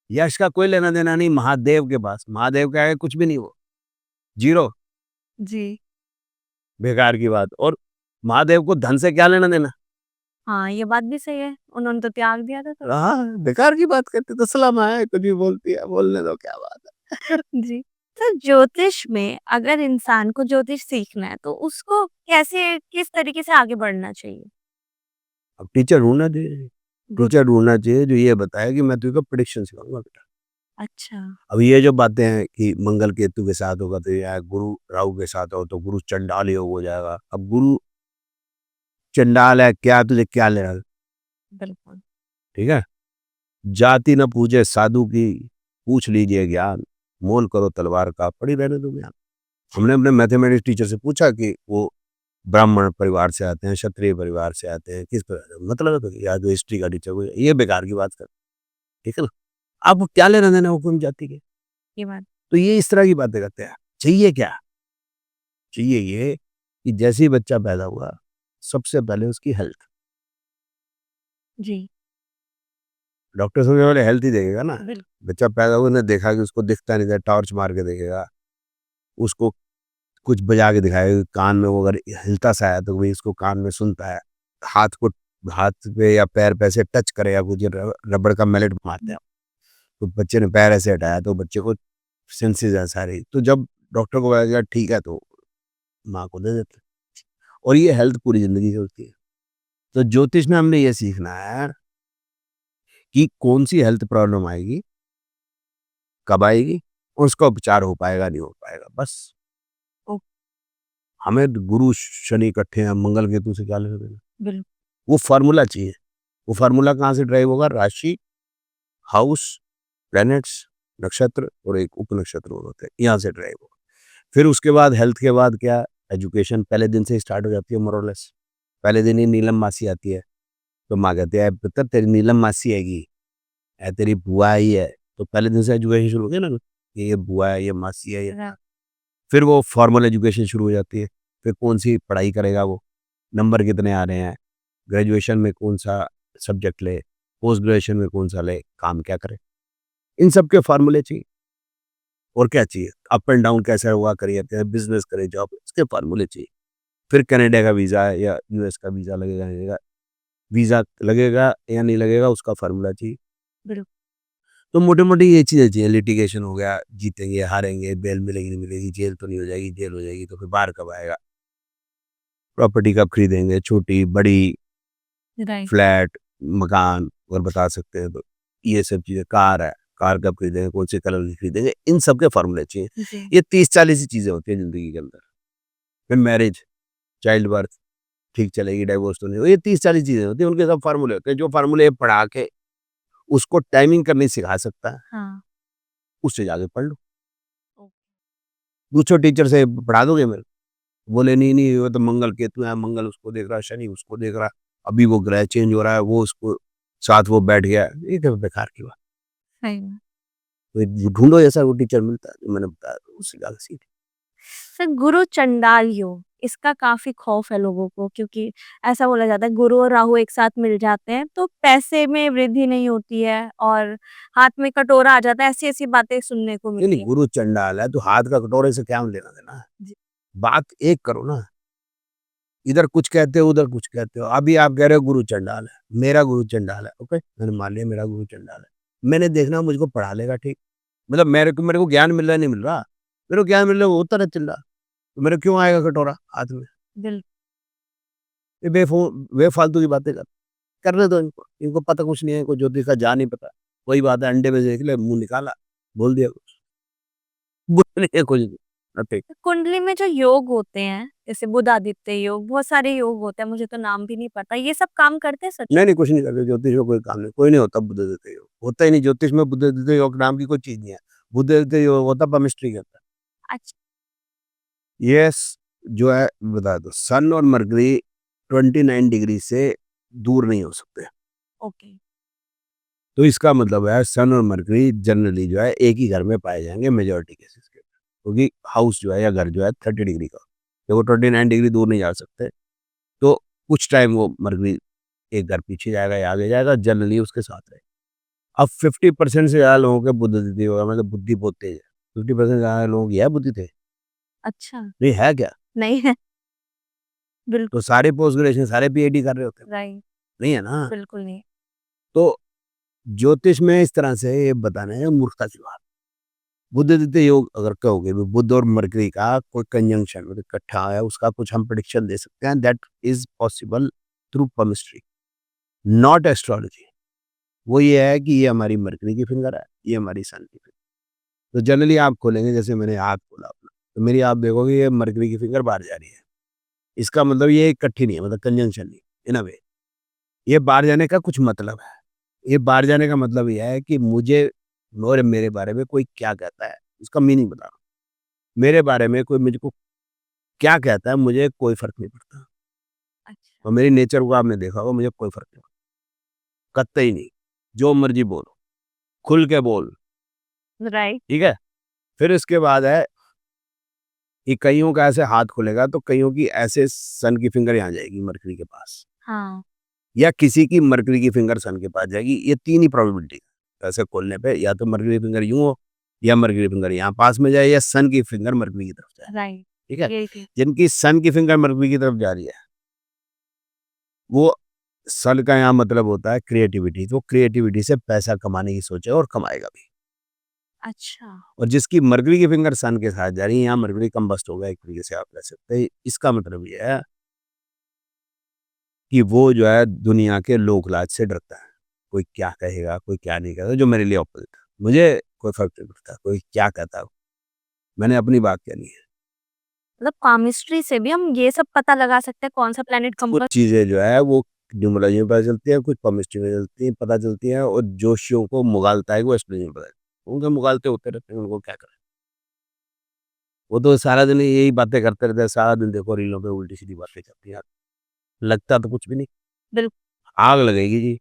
Speaker 2: यक्ष का कोई लेना-देना नहीं महादेव के पास, महादेव के आगे कुछ भी नहीं वो, ज़ीरो,
Speaker 1: जी।
Speaker 2: बेकार की बात। और महादेव को धन से क्या लेना-देना?
Speaker 1: हाँ, ये बात भी सही है। उन्होंने तो त्याग दिया था तो।
Speaker 2: हाँ, बेकार की बात करती है, तो सलाम है, कुछ भी बोलती है, बोलने दो क्या बात है।
Speaker 1: जी। तो ज्योतिष में अगर इंसान को ज्योतिष सीखना है तो उसको कैसे किस तरीके से आगे बढ़ना चाहिए?
Speaker 2: अब टीचर ढूँढना चाहिए,
Speaker 1: गुड।
Speaker 2: टीचर ढूँढना चाहिए जो ये बताए कि मैं तुझको प्रेडिक्शन सिखाऊँगा बेटा।
Speaker 1: अच्छा।
Speaker 2: अब ये जो बातें हैं कि मंगल केतु के साथ होगा तो या गुरु राहु के साथ हो तो गुरु चंडाल योग हो जाएगा। अब गुरु चंडाल है, क्या तुझे क्या लेना?
Speaker 1: बिल्कुल।
Speaker 2: ठीक है? जाति न पूजे साधु की, पूछ लीजिए ज्ञान, मोल करो तलवार का, पड़ी रहने दो ज्ञान। हमने अपने मैथमेटिक्स टीचर से पूछा कि वो ब्राह्मण परिवार से आते हैं, क्षत्रिय परिवार से आते हैं, किस परिवार से? मतलब है तो या जो हिस्ट्री का टीचर कोई ये बेकार की बात कर, ठीक है ना? आपको क्या लेना देना हुकुम जाति के?
Speaker 1: ये बात।
Speaker 2: तो ये इस तरह की बातें करते हैं। चाहिए क्या? चाहिए ये कि जैसे ही बच्चा पैदा हुआ, सबसे पहले उसकी हेल्थ।
Speaker 1: जी।
Speaker 2: डॉक्टर सबसे पहले हेल्थ ही देखेगा ना।
Speaker 1: बिल्कुल।
Speaker 2: बच्चा पैदा हुआ, उसने देखा कि उसको दिखता नहीं था, टॉर्च मार के देखेगा। उसको कुछ बजा के दिखाएगा, कान में वो अगर हिलता सा है तो वही इसको कान में सुनता है। हाथ पे या पैर पे ऐसे टच करेगा, कुछ रबड़ का मैलेट मारते हैं, तो बच्चे ने पैर ऐसे हटाया तो बच्चे को सेंसेस है सारी। तो जब डॉक्टर को बताया ठीक है तो माँ को दे देते हैं। और ये हेल्थ पूरी ज़िंदगी की होती है। तो ज्योतिष में हमने ये सीखना है कि कौन-सी हेल्थ प्रॉब्लम आएगी, कब आएगी और उसका उपचार हो पाएगा, नहीं हो पाएगा, बस।
Speaker 1: ओ
Speaker 2: हमें गुरु, शनि इकट्ठे हैं, मंगल केतु से क्या लेना-देना?
Speaker 1: बिल्कुल।
Speaker 2: वो फ़ॉर्मूला चाहिए। वो फ़ॉर्मूला कहाँ से ड्राइव होगा? राशि, हाउस, प्लैनेट्स, नक्षत्र और एक उपनक्षत्र और होते हैं, यहाँ से ड्राइव होगा। फिर उसके बाद हेल्थ के बाद क्या? एजुकेशन पहले दिन से ही स्टार्ट हो जाती है मोर और लेस। पहले दिन ही नीलम मासी आती है, तो माँ कहती है, "पुत्र तेरी नीलम मासी आएगी, तेरी बुआ आई है।" तो पहले दिन से एजुकेशन शुरू हो गया ना, कि ये बुआ है, ये मासी है, ये।
Speaker 1: रा
Speaker 2: फिर वो फॉर्मल एजुकेशन शुरू हो जाती है। फिर कौन-सी पढ़ाई करेगा वो, नंबर कितने आ रहे हैं, ग्रेजुएशन में कौन-सा सब्जेक्ट ले, पोस्ट ग्रेजुएशन में कौन-सा ले, काम क्या करे। इन सब के फॉर्मूले चाहिए। और क्या चाहिए? अप एंड डाउन कैसा हुआ करियर, चाहे बिज़नेस करे, जॉब, इसके फॉर्मूले चाहिए। फिर कनाडा का वीज़ा है या यूएस का वीज़ा लगेगा, नहीं लगेगा, वीज़ा लगेगा या नहीं लगेगा, उसका फॉर्मूला चाहिए।
Speaker 1: बिल्कुल।
Speaker 2: तो मोटी-मोटी ये चीज़ें चाहिए, लिटिगेशन हो गया, जीतेंगे, हारेंगे, बेल मिलेगी, नहीं मिलेगी, जेल तो नहीं हो जाएगी, जेल हो जाएगी तो फिर बाहर कब आएगा? प्रॉपर्टी कब खरीदेंगे, छोटी, बड़ी,
Speaker 1: राइट।
Speaker 2: फ्लैट, मकान अगर बता सकते हैं तो। ये सब चीज़ें, कार है, कार कब खरीदेंगे, कौन से कलर की खरीदेंगे, इन सब के फॉर्मूले चाहिए।
Speaker 1: जी।
Speaker 2: ये 30-40 ही चीज़ें होती हैं ज़िंदगी के अंदर। फिर मैरिज, चाइल्ड बर्थ, ठीक चलेगी, डाइवोर्स तो नहीं होगा, ये 30-40 चीज़ें होती हैं, उनके सब फॉर्मूले होते हैं। जो फॉर्मूले पढ़ा के उसको टाइमिंग करनी सिखा सकता है,
Speaker 1: हाँ।
Speaker 2: उससे जाके पढ़ लो।
Speaker 1: ओ
Speaker 2: पूछो टीचर से, पढ़ा दोगे मेरे को? बोले, "नहीं, नहीं, वो तो मंगल केतु है, मंगल उसको देख रहा है, शनि उसको देख रहा है, अभी वो ग्रह चेंज हो रहा है, वो उसको साथ वो बैठ गया है।" ये तो बेकार की बात।
Speaker 1: सही में।
Speaker 2: तो ढूँढो ऐसा कोई टीचर मिलता है, जो मैंने बताया, तो उससे जाके सीख।
Speaker 1: सर गुरु चंडाल योग, इसका काफ़ी खौफ है लोगों को क्योंकि ऐसा बोला जाता है गुरु और राहु एक साथ मिल जाते हैं तो पैसे में वृद्धि नहीं होती है और हाथ में कटोरा आ जाता है, ऐसी-ऐसी बातें सुनने को
Speaker 2: नहीं,
Speaker 1: मिलती
Speaker 2: नहीं,
Speaker 1: हैं।
Speaker 2: गुरु चंडाल है, तो हाथ का कटोरे से क्या लेना-देना है?
Speaker 1: जी।
Speaker 2: बात एक करो ना, इधर कुछ कहते हो, उधर कुछ कहते हो। अभी आप कह रहे हो गुरु चंडाल है, मेरा गुरु चंडाल है, ओके? मैंने मान लिया मेरा गुरु चंडाल है। मैंने देखना मुझको पढ़ा लेगा, ठीक? मतलब मेरे को ज्ञान मिल रहा है, नहीं मिल रहा? मेरे को ज्ञान मिल रहा है, वो होता रहे चिल्ला, तो मेरे क्यों आएगा कटोरा हाथ में?
Speaker 1: बिल
Speaker 2: ये बेफ़ालतू की बातें करने दो इनको। इनको पता कुछ नहीं है, इनको ज्योतिष का जा नहीं पता। वही बात है, अंडे में से निकले, मुँह निकाला, बोल दिया कुछ। बोलने के कुछ नहीं, नथिंग।
Speaker 1: कुंडली में जो योग होते हैं, जैसे बुध-आदित्य योग, बहुत सारे योग होते हैं, मुझे तो नाम भी नहीं पता, ये सब काम करते हैं सच
Speaker 2: नहीं,
Speaker 1: में?
Speaker 2: नहीं, कुछ नहीं करते, ज्योतिष में कोई काम नहीं, कोई नहीं होता बुद्ध-देवता योग, होता ही नहीं ज्योतिष में, बुद्ध-देवता योग नाम की कोई चीज़ नहीं है। बुद्ध-देवता योग होता पामिस्ट्री के अंदर।
Speaker 1: अच्छा।
Speaker 2: ये जो है बता दो, सन और मरकरी 29 डिग्री से दूर नहीं हो सकते।
Speaker 1: ओके।
Speaker 2: तो इसका मतलब है सन और मरकरी जनरली जो है एक ही घर में पाए जाएँगे मेजॉरिटी केसेस के। क्योंकि हाउस जो है या घर जो है 30 डिग्री का, तो वो 29 डिग्री दूर नहीं जा सकते। तो कुछ टाइम वो मरकरी एक घर पीछे जाएगा या आगे जाएगा, जनरली उसके साथ रहेगा। अब 50% से ज़्यादा लोगों के बुद्धिदीप्ति होगा, मतलब बुद्धि बहुत तेज़ है। 50% से ज़्यादा लोगों की है बुद्धि तेज़?
Speaker 1: अच्छा,
Speaker 2: नहीं है क्या?
Speaker 1: नहीं है,
Speaker 2: तो
Speaker 1: बिल्कुल,
Speaker 2: सारे पोस्ट ग्रेजुएशन, सारे पीएचडी कर रहे होते हैं?
Speaker 1: राइट,
Speaker 2: नहीं है ना?
Speaker 1: बिल्कुल नहीं।
Speaker 2: तो ज्योतिष में इस तरह से ये बताना है मूर्खता की बात। बुद्ध-दित्य योग अगर कहोगे, तो बुध और मरकरी का कोई कंजंक्शन मतलब इकट्ठा है, उसका कुछ हम प्रेडिक्शन दे सकते हैं, that is possible through chemistry, not astrology. वो ये है कि ये हमारी मरकरी की फिंगर है, ये हमारी सन की फिंगर। तो जनरली आप खोलेंगे, जैसे मैंने हाथ खोला अपना, तो मेरी आप देखोगे ये मरकरी की फिंगर बाहर जा रही है। इसका मतलब ये इकट्ठी नहीं है, मतलब कंजंक्शन नहीं, इन अ वे। ये बाहर जाने का कुछ मतलब है। ये बाहर जाने का मतलब ये है कि मुझे और मेरे बारे में कोई क्या कहता है, उसका मीनिंग बता रहा हूँ। मेरे बारे में कोई मुझको क्या कहता है, मुझे कोई फ़र्क नहीं पड़ता।
Speaker 1: अच्छा,
Speaker 2: और मेरी नेचर को आपने देखा होगा, मुझे कोई फ़र्क नहीं पड़ता, कतई नहीं। जो मर्ज़ी बोलो, खुल के बोल,
Speaker 1: राइट,
Speaker 2: ठीक है? फिर इसके बाद है कि कइयों का ऐसे हाथ खुलेगा, तो कइयों की ऐसे सन की फिंगर यहाँ जाएगी मरकरी के पास,
Speaker 1: हाँ,
Speaker 2: या किसी की मरकरी की फिंगर सन के पास जाएगी। ये 3 ही प्रोबेबिलिटी है। ऐसे खोलने पे या तो मरकरी फिंगर यूँ हो, या मरकरी फिंगर यहाँ पास में जाए, या सन की फिंगर मरकरी की तरफ जाए।
Speaker 1: राइट,
Speaker 2: ठीक है,
Speaker 1: ये ठीक।
Speaker 2: जिनकी सन की फिंगर मरकरी की तरफ जा रही है, वो सन का यहाँ मतलब होता है क्रिएटिविटी, तो क्रिएटिविटी से पैसा कमाने की सोचे और कमाएगा भी।
Speaker 1: अच्छा।
Speaker 2: और जिसकी मरकरी की फिंगर सन के साथ जा रही है, यहाँ मरकरी कंबस्ट हो गया एक तरीके से आप कह सकते हैं। इसका मतलब ये है कि वो जो है दुनिया के लोक लाज से डरता है। कोई क्या कहेगा, कोई क्या नहीं कहेगा, जो मेरे लिए ऑपोजिट है। मुझे कोई फ़र्क नहीं पड़ता, कोई क्या कहता हो, मैंने अपनी बात कहनी है।
Speaker 1: मतलब केमिस्ट्री से भी हम ये सब पता लगा सकते हैं कौन सा प्लैनेट
Speaker 2: कुछ
Speaker 1: कंबस्ट।
Speaker 2: चीज़ें जो है वो न्यूमरोलॉजी में पता चलती है, कुछ केमिस्ट्री में पता चलती है और जोशियों को मुगालता है वो एस्ट्रोलॉजी में पता चलता है। उनके मुगालते होते रहते हैं, उनको क्या करें। वो तो सारा दिन यही बातें करते रहते हैं, सारा दिन देखो रीलों पे उल्टी-सीधी बातें चलती हैं। लगता तो कुछ भी नहीं।
Speaker 1: बिल्कुल।
Speaker 2: आग लगेगी जी,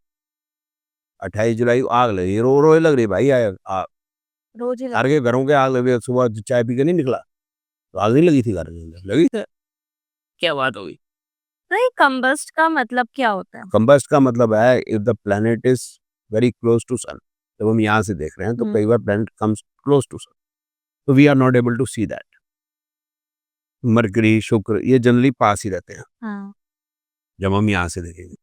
Speaker 2: 28 जुलाई को आग लगेगी, रो-रो लग रही भाई आग।
Speaker 1: रोज ही
Speaker 2: सारे
Speaker 1: लगता
Speaker 2: के घरों के आग लग रही है, सुबह चाय पी के नहीं निकला, तो आग नहीं लगी थी घर के अंदर, लगी है। क्या बात हो गई?
Speaker 1: है। नहीं, कंबस्ट का मतलब क्या होता है?
Speaker 2: कंबस्ट का मतलब है if the planet is very close to sun, जब हम यहाँ से देख रहे हैं तो
Speaker 1: हुँ।
Speaker 2: कई बार planet comes close to sun, तो we are not able to see that. Mercury, Shukra ये जनरली पास ही रहते हैं,
Speaker 1: हाँ।
Speaker 2: जब हम यहाँ से देखेंगे।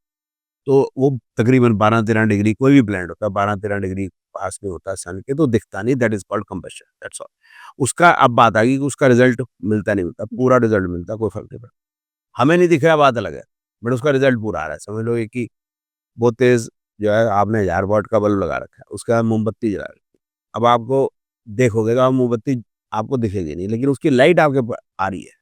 Speaker 2: तो वो तकरीबन 12-13 डिग्री कोई भी प्लैनेट होता है, 12-13 डिग्री पास में होता है सन के, तो दिखता नहीं, that is called combustion, that's all. उसका अब बात आ गई कि उसका रिज़ल्ट मिलता नहीं मिलता, पूरा रिज़ल्ट मिलता है, कोई फ़र्क नहीं पड़ता। हमें नहीं दिख रहा बात अलग है, बट उसका रिज़ल्ट पूरा आ रहा है। समझ लो ये कि बहुत तेज़ जो है आपने 1000 वॉट का बल्ब लगा रखा है, उसके बाद मोमबत्ती जला रखी है। अब आपको देखोगे तो आप मोमबत्ती आपको दिखेगी नहीं, लेकिन उसकी लाइट आपके ऊपर आ रही है,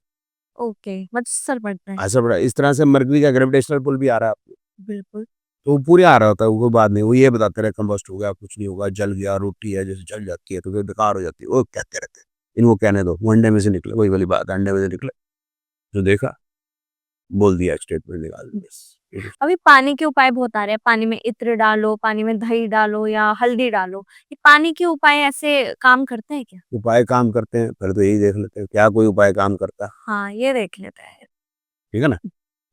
Speaker 1: ओके, मतलब असर पड़ता है।
Speaker 2: असर पड़ा है। इस तरह से मरकरी का ग्रेविटेशनल पुल भी आ रहा है आपको,
Speaker 1: बिल्कुल।
Speaker 2: तो वो पूरे आ रहा होता है, कोई बात नहीं। वो ये बताते रहे कंबस्ट हो गया, कुछ नहीं होगा, जल गया, रोटी है जैसे जल जाती है तो फिर बेकार हो जाती है, वो कहते रहते हैं। इनको कहने दो, वो अंडे में से निकले, वही वाली बात है, अंडे में से निकले, जो देखा, बोल दिया, स्टेटमेंट निकाल दी बस।
Speaker 1: अभी पानी के उपाय बहुत आ रहे हैं, पानी में इत्र डालो, पानी में दही डालो या हल्दी डालो। ये पानी के उपाय ऐसे काम करते हैं क्या?
Speaker 2: उपाय काम करते हैं, पहले तो यही देख लेते हैं, क्या कोई उपाय काम करता है,
Speaker 1: हाँ, ये देख लेते हैं।
Speaker 2: ठीक है ना?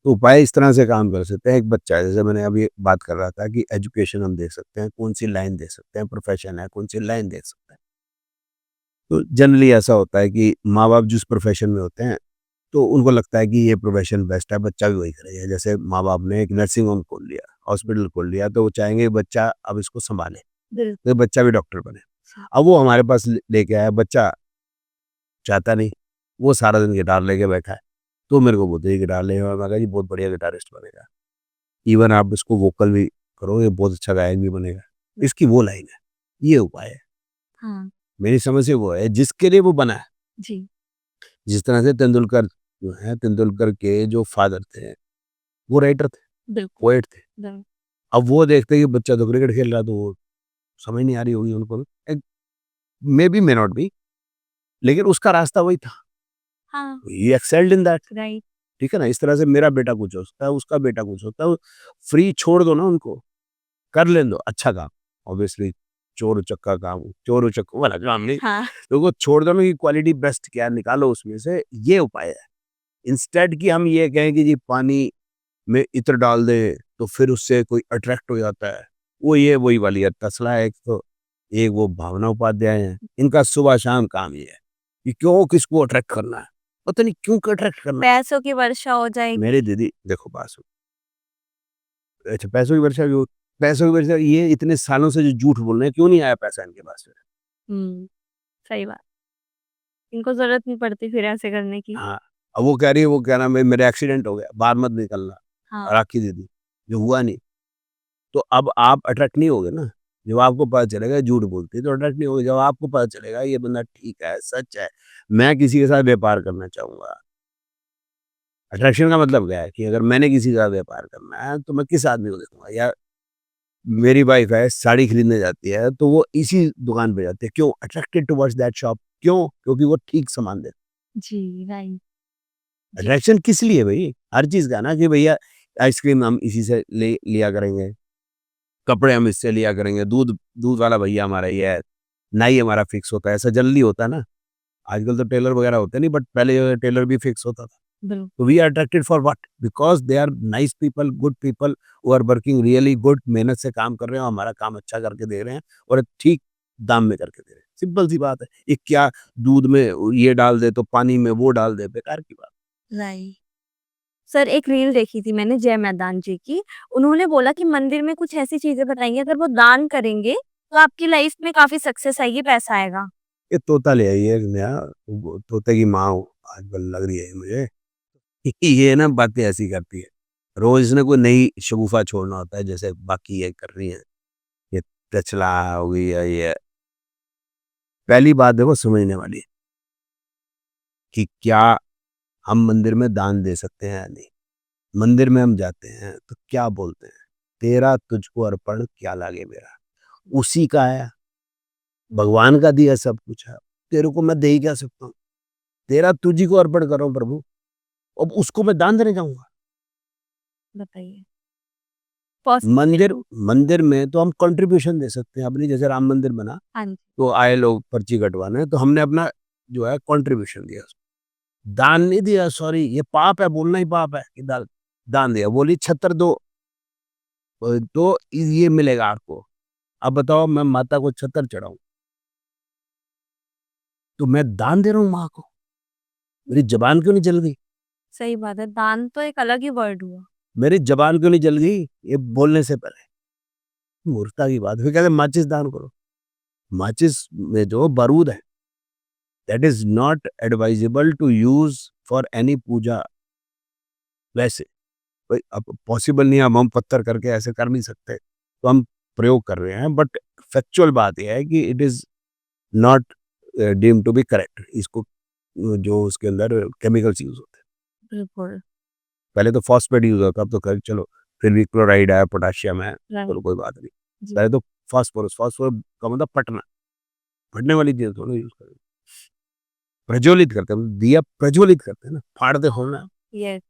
Speaker 2: तो उपाय इस तरह से काम कर सकते हैं, एक बच्चा है, जैसे मैंने अभी बात कर रहा था कि एजुकेशन हम दे सकते हैं, कौन-सी लाइन दे सकते हैं, प्रोफ़ेशन है, कौन-सी लाइन दे सकते हैं। तो जनरली ऐसा होता है कि माँ-बाप जिस प्रोफ़ेशन में होते हैं, तो उनको लगता है कि ये प्रोफ़ेशन बेस्ट है, बच्चा भी वही करेगा। जैसे माँ-बाप ने एक नर्सिंग होम खोल लिया, हॉस्पिटल खोल लिया, तो वो चाहेंगे बच्चा अब इसको सँभाले,
Speaker 1: बिल्कुल।
Speaker 2: तो बच्चा भी डॉक्टर बने। अब वो हमारे पास लेके आया, बच्चा चाहता नहीं, वो सारा दिन गिटार लेके बैठा है, तो मेरे को बोलते हैं गिटार ले आओ, मैं कहा जी बहुत बढ़िया गिटारिस्ट बनेगा। इवन आप इसको वोकल भी करो, ये बहुत अच्छा गायक भी बनेगा। इसकी वो लाइन है, ये उपाय है।
Speaker 1: हाँ।
Speaker 2: मेरी समझ से वो है जिसके लिए वो बना है।
Speaker 1: जी।
Speaker 2: जिस तरह से तेंदुलकर जो है, तेंदुलकर के जो फादर थे, वो राइटर थे,
Speaker 1: बिल्कुल।
Speaker 2: पोएट थे।
Speaker 1: बिल्कुल।
Speaker 2: अब वो देखते हैं कि बच्चा तो क्रिकेट खेल रहा है, तो वो समझ नहीं आ रही होगी उनको भी। मेबी मे नॉट बी, लेकिन उसका रास्ता वही था।
Speaker 1: हाँ।
Speaker 2: ही एक्सेल्ड इन दैट।
Speaker 1: राइट।
Speaker 2: ठीक है ना? इस तरह से मेरा बेटा कुछ हो सकता है, उसका बेटा कुछ होता है, फ्री छोड़ दो ना उनको, कर लेने दो अच्छा काम। ऑब्वियसली चोर-उचक्का काम, चोर-उचक्कों वाला काम नहीं,
Speaker 1: हाँ।
Speaker 2: लोगों को छोड़ दो ना कि क्वालिटी बेस्ट क्या है, निकालो उसमें से, ये उपाय है। इंस्टेड कि हम ये कहें कि जी पानी में इत्र डाल दें, तो फिर उससे कोई अट्रैक्ट हो जाता है। वो ये वही वाली है, तसला है एक तो, एक वो भावना उपाध्याय हैं, इनका सुबह-शाम काम ये है, कि क्यों किसको अट्रैक्ट करना है, पता नहीं क्यों को अट्रैक्ट करना है।
Speaker 1: पैसों की वर्षा हो
Speaker 2: मेरी
Speaker 1: जाएगी।
Speaker 2: दीदी देखो बात सुनो, अच्छा पैसों की वर्षा क्यों? पैसों की वर्षा ये इतने सालों से जो झूठ बोल रहे हैं, क्यों नहीं आया पैसा इनके पास फिर?
Speaker 1: हुँ, सही बात। इनको ज़रूरत नहीं पड़ती फिर ऐसे करने की।
Speaker 2: हाँ, अब वो कह रही है वो क्या नाम है मेरा एक्सीडेंट हो गया, बाहर मत निकलना,
Speaker 1: हाँ।
Speaker 2: राखी दीदी, जो हुआ नहीं। तो अब आप अट्रैक्ट नहीं होगे ना, जब आपको पता चलेगा झूठ बोलती है तो अट्रैक्ट नहीं होगे, जब आपको पता चलेगा ये बंदा ठीक है, सच है, मैं किसी के साथ व्यापार करना चाहूँगा। अट्रैक्शन का मतलब क्या है कि अगर मैंने किसी का व्यापार करना है, तो मैं किस आदमी को देखूँगा या मेरी वाइफ़ है, साड़ी खरीदने जाती है, तो वो इसी दुकान पे जाती है, क्यों? अट्रैक्टेड टुवर्ड्स दैट शॉप, क्यों? क्योंकि वो ठीक सामान देता
Speaker 1: जी, राइट।
Speaker 2: है।
Speaker 1: जी।
Speaker 2: अट्रैक्शन किस लिए भई? हर चीज़ का ना कि भैया आइसक्रीम हम इसी से ले लिया करेंगे, कपड़े हम इससे लिया करेंगे, दूध दूध वाला भैया हमारा ये है, नाई हमारा फिक्स होता है, ऐसा जनरली होता है ना। आजकल तो टेलर वगैरह होते नहीं, बट पहले जो है टेलर भी फिक्स होता था।
Speaker 1: बिल्कुल।
Speaker 2: तो we are attracted for what? Because they are nice people, good people who are working really good, मेहनत से काम कर रहे हैं और हमारा काम अच्छा करके दे रहे हैं और ठीक दाम में करके दे रहे हैं। सिंपल सी बात है। ये क्या दूध में ये डाल दे तो पानी में वो डाल दे, बेकार की बात।
Speaker 1: राइट। सर एक रील देखी थी मैंने जय मैदान जी की, उन्होंने बोला कि मंदिर में कुछ ऐसी चीज़ें बताई अगर वो दान करेंगे, तो आपकी लाइफ में काफ़ी सक्सेस आएगी, पैसा आएगा।
Speaker 2: ये तोता ले आई है एक नया, वो तोते की माँ आजकल लग रही है मुझे। ये ना बातें ऐसी करती है। रोज़ इसने कोई नई शगुफ़ा छोड़ना होता है, जैसे बाकी ये कर रही हैं। ये टचला हो गई है ये। पहली बात देखो समझने वाली कि क्या हम मंदिर में दान दे सकते हैं या नहीं? मंदिर में हम जाते हैं तो क्या बोलते हैं? तेरा तुझको अर्पण क्या लागे मेरा? उसी का है, भगवान का दिया सब कुछ है। तेरे को मैं दे ही क्या सकता हूँ? तेरा तुझी को अर्पण कर रहा हूँ प्रभु। अब उसको मैं दान देने जाऊँगा?
Speaker 1: बताइए। पॉसिबल
Speaker 2: मंदिर
Speaker 1: नहीं।
Speaker 2: मंदिर में तो हम कंट्रीब्यूशन दे सकते हैं अपनी, जैसे राम मंदिर बना,
Speaker 1: हाँ जी।
Speaker 2: तो आए लोग पर्ची कटवाने, तो हमने अपना जो है कंट्रीब्यूशन दिया। दान नहीं दिया, सॉरी ये पाप है, बोलना ही पाप है कि दान दान दिया। बोली छत्र दो तो ये मिलेगा आपको। अब बताओ मैं माता को छत्र चढ़ाऊँ, तो मैं दान दे रहा हूँ माँ को। मेरी ज़बान क्यों नहीं जल गई?
Speaker 1: सही बात है, दान तो एक अलग ही वर्ड हुआ।
Speaker 2: मेरी ज़बान क्यों नहीं जल गई ये बोलने से पहले? मूर्खता की बात है। फिर कहते हैं माचिस दान करो। माचिस में जो बारूद है, that is not advisable to use for any puja वैसे। भाई अब पॉसिबल नहीं है, अब हम पत्थर करके ऐसे कर नहीं सकते, तो हम प्रयोग कर रहे हैं, बट फैक्चुअल बात ये है कि it is not deemed to be correct. इसको जो उसके अंदर केमिकल्स यूज़ होते हैं।
Speaker 1: बिल्कुल।
Speaker 2: पहले तो फॉस्फेट यूज़ होता, अब तो खैर चलो फिर भी क्लोराइड है, पोटेशियम है,
Speaker 1: राइट।
Speaker 2: चलो कोई बात नहीं।
Speaker 1: जी।
Speaker 2: पहले तो फास्फोरस, फास्फोरस का मतलब फटना, फटने वाली चीज़ थोड़ी यूज़ करें। प्रज्वलित करते हैं, मतलब दिया प्रज्वलित करते हैं ना, फाड़ते थोड़ी ना।
Speaker 1: यस।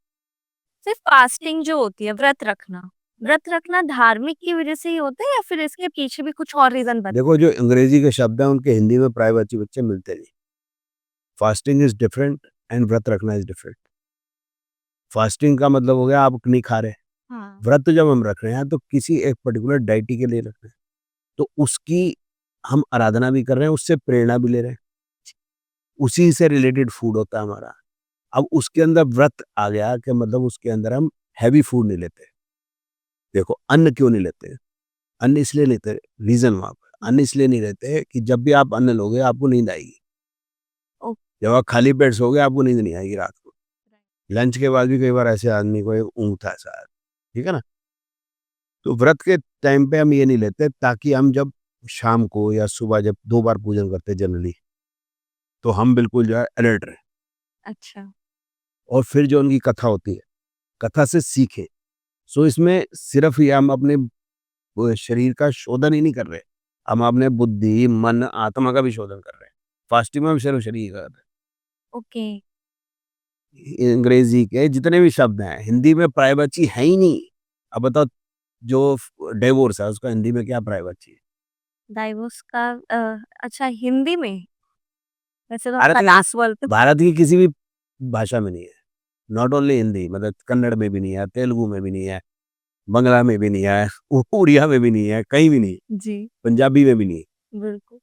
Speaker 1: सिर्फ फास्टिंग जो होती है, व्रत रखना धार्मिक की वजह से ही होता है या फिर इसके पीछे भी कुछ और रीज़न
Speaker 2: देखो जो अंग्रेजी के शब्द हैं उनके हिंदी में प्राय बच्चे बच्चे मिलते नहीं। फास्टिंग इज़ डिफरेंट एंड व्रत रखना इज़ डिफरेंट। फास्टिंग का मतलब हो गया आप नहीं खा रहे।
Speaker 1: हाँ।
Speaker 2: व्रत जब हम रख रहे हैं तो किसी एक पर्टिकुलर डाइटी के लिए रख रहे हैं। तो उसकी हम आराधना भी कर रहे हैं, उससे प्रेरणा भी ले रहे हैं। उसी से रिलेटेड फूड होता है हमारा। अब उसके अंदर व्रत आ गया कि मतलब उसके अंदर हम हेवी फूड नहीं लेते। देखो अन्न क्यों नहीं लेते? अन्न इसलिए नहीं लेते, रीज़न वहाँ पर। अन्न इसलिए नहीं लेते कि जब भी आप अन्न लोगे आपको नींद आएगी।
Speaker 1: ओके।
Speaker 2: जब आप खाली पेट सोओगे आपको नींद नहीं आएगी रात को। लंच के बाद भी कई बार ऐसे आदमी को ऊँघता है शायद, ठीक है ना? तो व्रत के टाइम पे हम ये नहीं लेते ताकि हम जब शाम को या सुबह जब 2 बार पूजन करते हैं जनरली, तो हम बिल्कुल जो है अलर्ट रहें।
Speaker 1: अच्छा।
Speaker 2: और फिर जो उनकी कथा होती है, कथा से सीखें। सो इसमें सिर्फ़ ये हम अपने शरीर का शोधन ही नहीं कर रहे, हम अपने बुद्धि, मन, आत्मा का भी शोधन कर रहे हैं। फास्टिंग में हम सिर्फ़ शरीर का कर रहे
Speaker 1: ओके।
Speaker 2: हैं। अंग्रेज़ी के जितने भी शब्द हैं, हिंदी में प्रायवाची है ही नहीं। अब बताओ जो डिवोर्स है उसका हिंदी में क्या प्रायवाची है?
Speaker 1: डाइवोर्स का अच्छा हिंदी में? वैसे तो
Speaker 2: भारत
Speaker 1: तलाक बोलते
Speaker 2: भारत की किसी भी भाषा में नहीं है। नॉट ओनली हिंदी, मतलब कन्नड़ में भी नहीं है, तेलुगु में भी नहीं है, बंगला में भी नहीं है, उड़िया में भी नहीं है, कहीं भी नहीं है,
Speaker 1: जी।
Speaker 2: पंजाबी में भी नहीं है।
Speaker 1: बिल्कुल।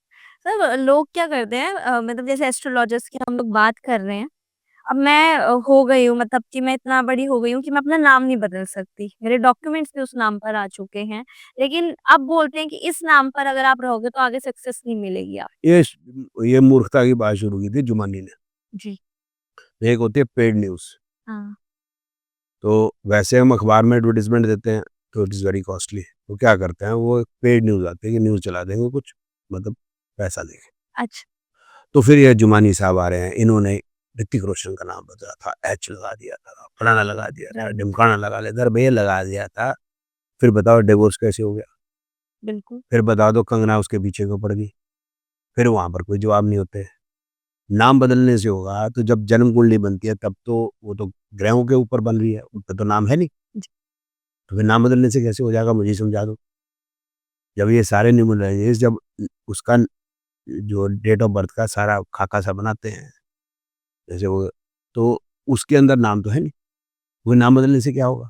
Speaker 1: सर लोग क्या करते हैं मतलब जैसे एस्ट्रोलॉजर्स की हम लोग बात कर रहे हैं। अब मैं हो गई हूँ मतलब कि मैं इतना बड़ी हो गई हूँ कि मैं अपना नाम नहीं बदल सकती। मेरे डॉक्यूमेंट्स भी उस नाम पर आ चुके हैं। लेकिन अब बोलते हैं कि इस नाम पर अगर आप रहोगे तो आगे सक्सेस नहीं मिलेगी आप
Speaker 2: ये श ये मूर्खता की बात शुरू की थी जुमानी ने।
Speaker 1: जी।
Speaker 2: एक होती है पेड न्यूज़।
Speaker 1: हाँ।
Speaker 2: तो वैसे हम अखबार में एडवर्टाइज़मेंट देते हैं, तो इट इज़ वेरी कॉस्टली। तो क्या करते हैं वो पेड न्यूज़ आती है कि न्यूज़ चला देंगे कुछ, मतलब पैसा देके।
Speaker 1: अच्छा।
Speaker 2: तो फिर ये जुमानी साहब आ रहे हैं, इन्होंने ऋतिक रोशन का नाम बदला था, एच लगा दिया था, फलाना लगा दिया था,
Speaker 1: राइट।
Speaker 2: ढिमकाना लगा लिया था, अरे भैया लगा दिया था। फिर बताओ डिवोर्स कैसे हो गया?
Speaker 1: बिल्कुल।
Speaker 2: फिर बता दो कंगना उसके पीछे क्यों पड़ गई? फिर वहाँ पर कोई जवाब नहीं होते। नाम बदलने से होगा तो जब जन्म कुंडली बनती है तब तो वो तो ग्रहों के ऊपर बन रही है, उन पे तो नाम है नहीं।
Speaker 1: जी।
Speaker 2: तो फिर नाम बदलने से कैसे हो जाएगा मुझे समझा दो। जब ये सारे न्यूमरोलॉजिस्ट जब उसका जो डेट ऑफ बर्थ का सारा खाका-सा बनाते हैं, जैसे वो तो उसके अंदर नाम तो है नहीं, वो नाम बदलने से क्या होगा?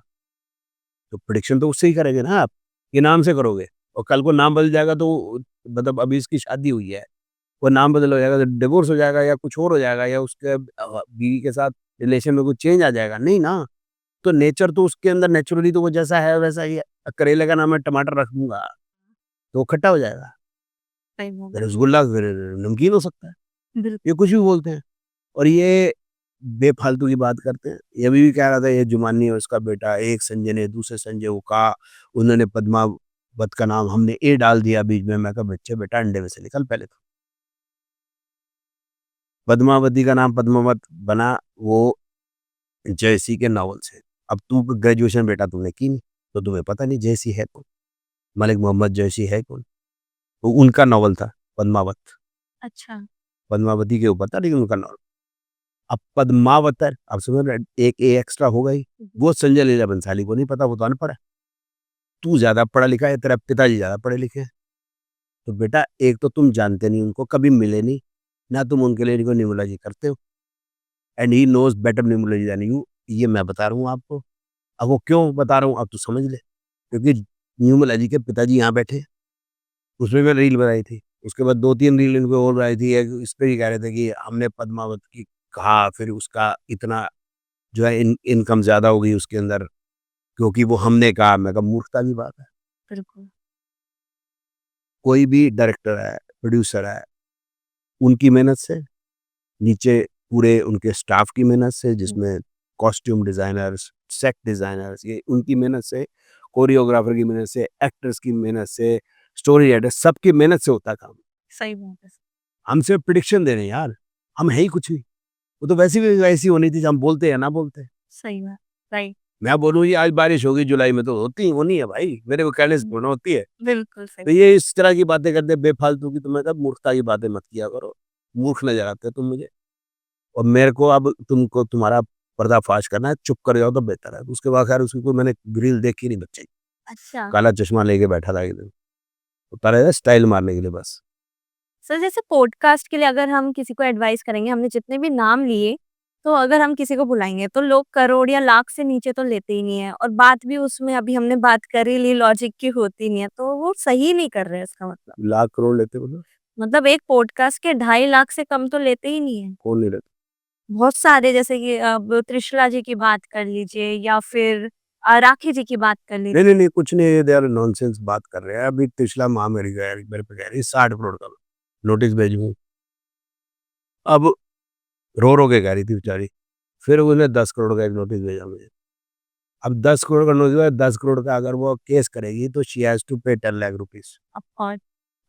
Speaker 2: तो प्रेडिक्शन तो उससे ही करेंगे ना आप, ये नाम से करोगे और कल को नाम बदल जाएगा तो मतलब अभी इसकी शादी हुई है, वो नाम बदल हो जाएगा, डिवोर्स हो जाएगा या कुछ और हो जाएगा या उसके बीवी के साथ रिलेशन में कुछ चेंज आ जाएगा, नहीं ना। तो नेचर तो उसके अंदर नेचुरली तो वो जैसा है वैसा ही है। करेले का नाम मैं टमाटर रख दूँगा, तो वो खट्टा हो जाएगा।
Speaker 1: सही बात है।
Speaker 2: रसगुल्ला फिर नमकीन हो सकता है।
Speaker 1: बिल्कुल।
Speaker 2: ये कुछ भी बोलते हैं और ये बेफ़ालतू की बात करते हैं। ये अभी भी कह रहा था ये जुमानी है उसका बेटा, एक संजय ने दूसरे संजय को कहा, उन्होंने पद्मावत का नाम हमने ए डाल दिया बीच में। मैं कहा बच्चे बेटा अंडे में से निकल पहले तो। पद्मावती का नाम पद्मावत बना वो जयसी के नॉवल से। अब तू ग्रेजुएशन बेटा तूने की नहीं, तो तुम्हें पता नहीं जयसी है कौन? मलिक मोहम्मद जयसी है कौन? वो उनका नॉवल था पद्मावत।
Speaker 1: अच्छा।
Speaker 2: पद्मावती के ऊपर था लेकिन उनका नॉवल। अब पद्मावतर अब समझ रहे एक ए एक्स्ट्रा हो गई। वो संजय लीला भंसाली को नहीं पता, वो तो अनपढ़ है। तू ज़्यादा पढ़ा लिखा है, तेरा पिताजी ज़्यादा पढ़े लिखे हैं। तो बेटा एक तो तुम जानते नहीं उनको, कभी मिले नहीं, ना तुम उनके लिए इनको न्यूमरोलॉजी करते हो and he knows better numerology than you. ये मैं बता रहा हूँ आपको। अब वो क्यों बता रहा हूँ अब तू समझ ले। क्योंकि न्यूमरोलॉजी के पिताजी यहाँ बैठे हैं, उसमें मैंने रील बनाई थी। उसके बाद 2-3 रील इनको और बनाई थी। एक इस पे ही कह रहे थे कि हमने पद्मावत की कहा, फिर उसका इतना जो है इनकम ज़्यादा हो गई उसके अंदर, क्योंकि वो हमने कहा। मैं कहा मूर्खता की बात है।
Speaker 1: बिल्कुल।
Speaker 2: कोई भी डायरेक्टर है, प्रोड्यूसर है, उनकी मेहनत से, नीचे पूरे उनके स्टाफ की मेहनत से
Speaker 1: हुँ।
Speaker 2: जिसमें कॉस्ट्यूम डिज़ाइनर्स, सेट डिज़ाइनर्स, ये उनकी मेहनत से, कोरियोग्राफर की मेहनत से, एक्टर्स की मेहनत से, स्टोरी राइटर सबकी मेहनत से होता है काम।
Speaker 1: सही बात है।
Speaker 2: हम सिर्फ प्रेडिक्शन दे रहे हैं यार, हम है ही कुछ नहीं। वो तो वैसी भी वैसी होनी थी, हम बोलते या ना बोलते।
Speaker 1: सही बात। राइट।
Speaker 2: मैं बोलूँ ये आज बारिश होगी जुलाई में तो होती होनी है भाई, मेरे को कहने से
Speaker 1: हुँ।
Speaker 2: थोड़ी ना होती है।
Speaker 1: बिल्कुल सही।
Speaker 2: तो ये इस तरह की बातें करते हैं बेफालतू की, तो मैं कहा मूर्खता की बातें मत किया करो। मूर्ख नज़र आते हो तुम मुझे और मेरे को अब तुमको तुम्हारा पर्दाफ़ाश करना है, चुप कर जाओ तो बेहतर है। उसके बाद खैर उसकी कोई मैंने रील देखी नहीं बच्चे की।
Speaker 1: अच्छा।
Speaker 2: काला चश्मा लेके बैठा था एक दिन, उतारा है स्टाइल मारने के लिए बस।
Speaker 1: सर जैसे पॉडकास्ट के लिए अगर हम किसी को एडवाइस करेंगे, हमने जितने भी नाम लिए, तो अगर हम किसी को बुलाएँगे तो लोग करोड़ या लाख से नीचे तो लेते ही नहीं है और बात भी उसमें अभी हमने बात कर ही ली लॉजिक की होती नहीं है, तो वो सही नहीं कर रहे हैं इसका मतलब।
Speaker 2: लाख करोड़ लेते बोलो,
Speaker 1: मतलब एक पॉडकास्ट के 2.5 लाख से कम तो लेते ही नहीं है।
Speaker 2: कौन नहीं लेता?
Speaker 1: बहुत सारे जैसे कि अब त्रिशला जी की बात कर लीजिए या फिर राखी जी की बात कर लीजिए।
Speaker 2: नहीं, नहीं, नहीं, कुछ नहीं, दे आर नॉनसेंस बात कर रहे हैं। अभी पिछला माह मेरे पे कह रही 60 करोड़ का नोटिस भेजूँ। अब रो के कह रही थी बेचारी। फिर उसने 10 करोड़ का एक नोटिस भेजा मुझे। अब 10 करोड़ का नोटिस है, 10 करोड़ का अगर वो केस करेगी तो शी हैज़ टू पे 10 लाख रुपीज़।
Speaker 1: Of course.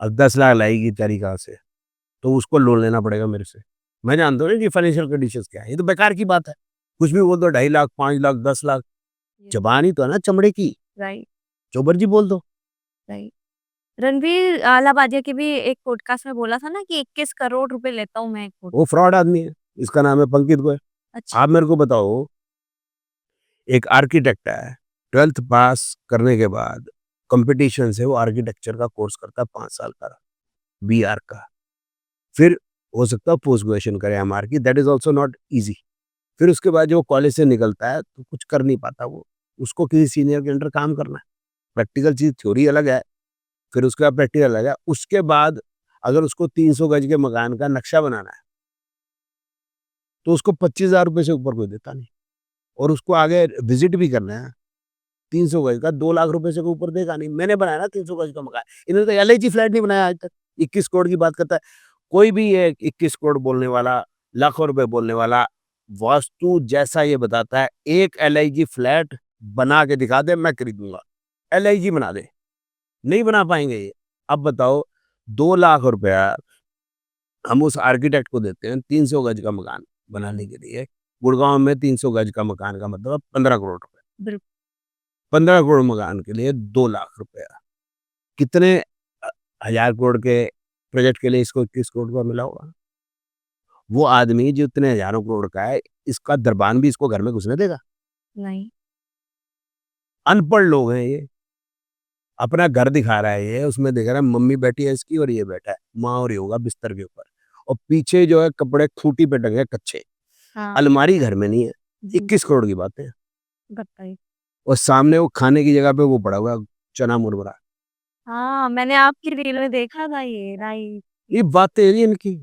Speaker 2: अब 10 लाख लाएगी बेचारी कहाँ से? तो उसको लोन लेना पड़ेगा मेरे से। मैं जानता हूँ ना कि फाइनेंशियल कंडीशंस क्या है। ये तो बेकार की बात है। कुछ भी बोल दो 2.5 लाख, 5 लाख, 10 लाख,
Speaker 1: ये
Speaker 2: ज़बान ही तो है ना चमड़े की,
Speaker 1: राइट,
Speaker 2: जो मर्ज़ी बोल दो।
Speaker 1: राइट। रणवीर अलाहाबादिया की भी एक पॉडकास्ट में बोला था ना कि 21 करोड़ रुपए लेता हूँ मैं एक
Speaker 2: वो फ्रॉड आदमी है। इसका नाम है पंकित गोयल।
Speaker 1: अच्छा।
Speaker 2: आप मेरे को बताओ, एक आर्किटेक्ट है, 12th पास करने के बाद कॉम्पिटिशन से वो आर्किटेक्चर का कोर्स करता है 5 साल का, बीआर का। फिर हो सकता है पोस्ट ग्रेजुएशन करे एमआर की, that is also not easy. फिर उसके बाद जब वो कॉलेज से निकलता है तो कुछ कर नहीं पाता वो। उसको किसी सीनियर के अंडर काम करना है। प्रैक्टिकल चीज़ थ्योरी अलग है, फिर उसके बाद प्रैक्टिकल अलग है। उसके बाद अगर उसको 300 गज के मकान का नक्शा बनाना है, तो उसको 25,000 रुपए से ऊपर कोई देता नहीं और उसको आगे विज़िट भी करना है, 300 गज का 2 लाख रुपए से ऊपर देगा नहीं। मैंने बनाया ना 300 गज का मकान, इन्होंने तो एलआईजी फ्लैट नहीं बनाया आज तक। 21 करोड़ की बात करता है। कोई भी ये 21 करोड़ बोलने वाला, लाखों रुपए बोलने वाला, वास्तु जैसा ये बताता है, एक एलआईजी फ्लैट बना के दिखा दे, मैं खरीदूँगा। एलआईजी बना दे, नहीं बना पाएँगे ये। अब बताओ 2 लाख रुपया हम उस आर्किटेक्ट को देते हैं 300 गज का मकान बनाने के लिए। गुड़गाँव में 300 गज का मकान का मतलब 15 करोड़ रुपए।
Speaker 1: बिल्कुल।
Speaker 2: 15 करोड़ मकान के लिए 2 लाख रुपया। कितने हज़ार करोड़ के प्रोजेक्ट के लिए इसको 21 करोड़ का मिला होगा? वो आदमी जो इतने हज़ारों करोड़ का है, इसका दरबान भी इसको घर में घुसने देगा?
Speaker 1: नहीं।
Speaker 2: अनपढ़ लोग हैं ये। अपना घर दिखा रहा है ये, उसमें दिख रहा है मम्मी बैठी है इसकी और ये बैठा है। माँ और ये होगा बिस्तर के ऊपर और पीछे जो है कपड़े खूंटी पे टंगे हैं कच्चे।
Speaker 1: हाँ।
Speaker 2: अलमारी घर में नहीं है।
Speaker 1: जी।
Speaker 2: 21 करोड़ की बात है
Speaker 1: बताइए।
Speaker 2: और सामने वो खाने की जगह पे वो पड़ा हुआ है चना मुरमुरा।
Speaker 1: हाँ, मैंने आपकी रील में देखा था ये, राइट।
Speaker 2: ये बातें हैं इनकी,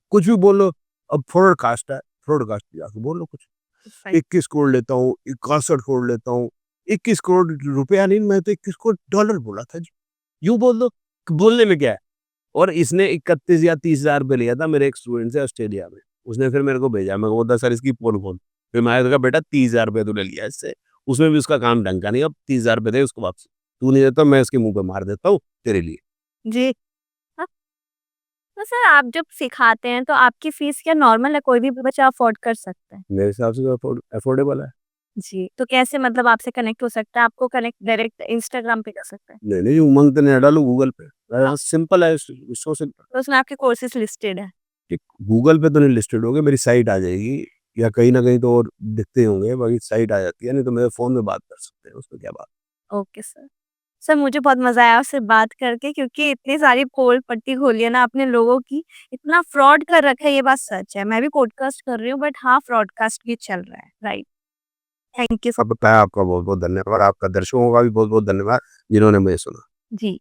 Speaker 2: कुछ भी बोलो। अब फ्रॉडकास्ट है, फ्रॉडकास्ट जाके बोलो कुछ।
Speaker 1: सही
Speaker 2: 21 करोड़ लेता हूँ, 61 करोड़ लेता हूँ। 21 करोड़ रुपया नहीं, मैं तो 21 करोड़ डॉलर बोला था जी। यूँ बोल दो, बोलने में क्या है? और इसने 31 या 30,000 रुपए लिया था मेरे एक स्टूडेंट से ऑस्ट्रेलिया में। उसने फिर मेरे को भेजा, मैं बोलता सर इसकी पोल खोल। फिर मैंने कहा बेटा 30,000 रुपए तूने लिया इससे, उसमें भी उसका काम ढंग का नहीं, अब 30,000 रुपए दे उसको वापस। तू नहीं देता मैं इसके मुँह पे मार देता हूँ तेरे लिए।
Speaker 1: जी। हाँ, तो सर आप जब सिखाते हैं तो आपकी फीस क्या नॉर्मल है, कोई भी बच्चा अफोर्ड कर सकता है?
Speaker 2: मेरे हिसाब से तो अफोर्डेबल है।
Speaker 1: जी, तो कैसे मतलब आपसे कनेक्ट हो सकता है? आपको कनेक्ट डायरेक्ट इंस्टाग्राम पे कर सकता है?
Speaker 2: नहीं, नहीं उमंग तो नहीं डालो गूगल पे। सिंपल है, सो सिंपल।
Speaker 1: तो उसमें आपके कोर्सेज़ लिस्टेड है?
Speaker 2: कि गूगल पे तो नहीं लिस्टेड होंगे, मेरी साइट आ जाएगी या कहीं न कहीं तो और दिखते होंगे, बाकी साइट आ जाती है, नहीं तो मेरे फ़ोन में बात कर सकते हैं, उसमें क्या बात।
Speaker 1: Okay sir. सर मुझे बहुत मज़ा आया आपसे बात करके क्योंकि इतनी सारी पोल पट्टी खोली है ना आपने लोगों की, इतना फ्रॉड कर रखा है ये बात सच है। मैं भी पॉडकास्ट कर रही हूँ बट हाँ, फ्रॉडकास्ट भी चल रहा है, राइट। थैंक यू सो
Speaker 2: अब बताया आपका बहुत-बहुत धन्यवाद, आपका दर्शकों का भी बहुत-बहुत धन्यवाद, जिन्होंने मुझे सुना।
Speaker 1: जी।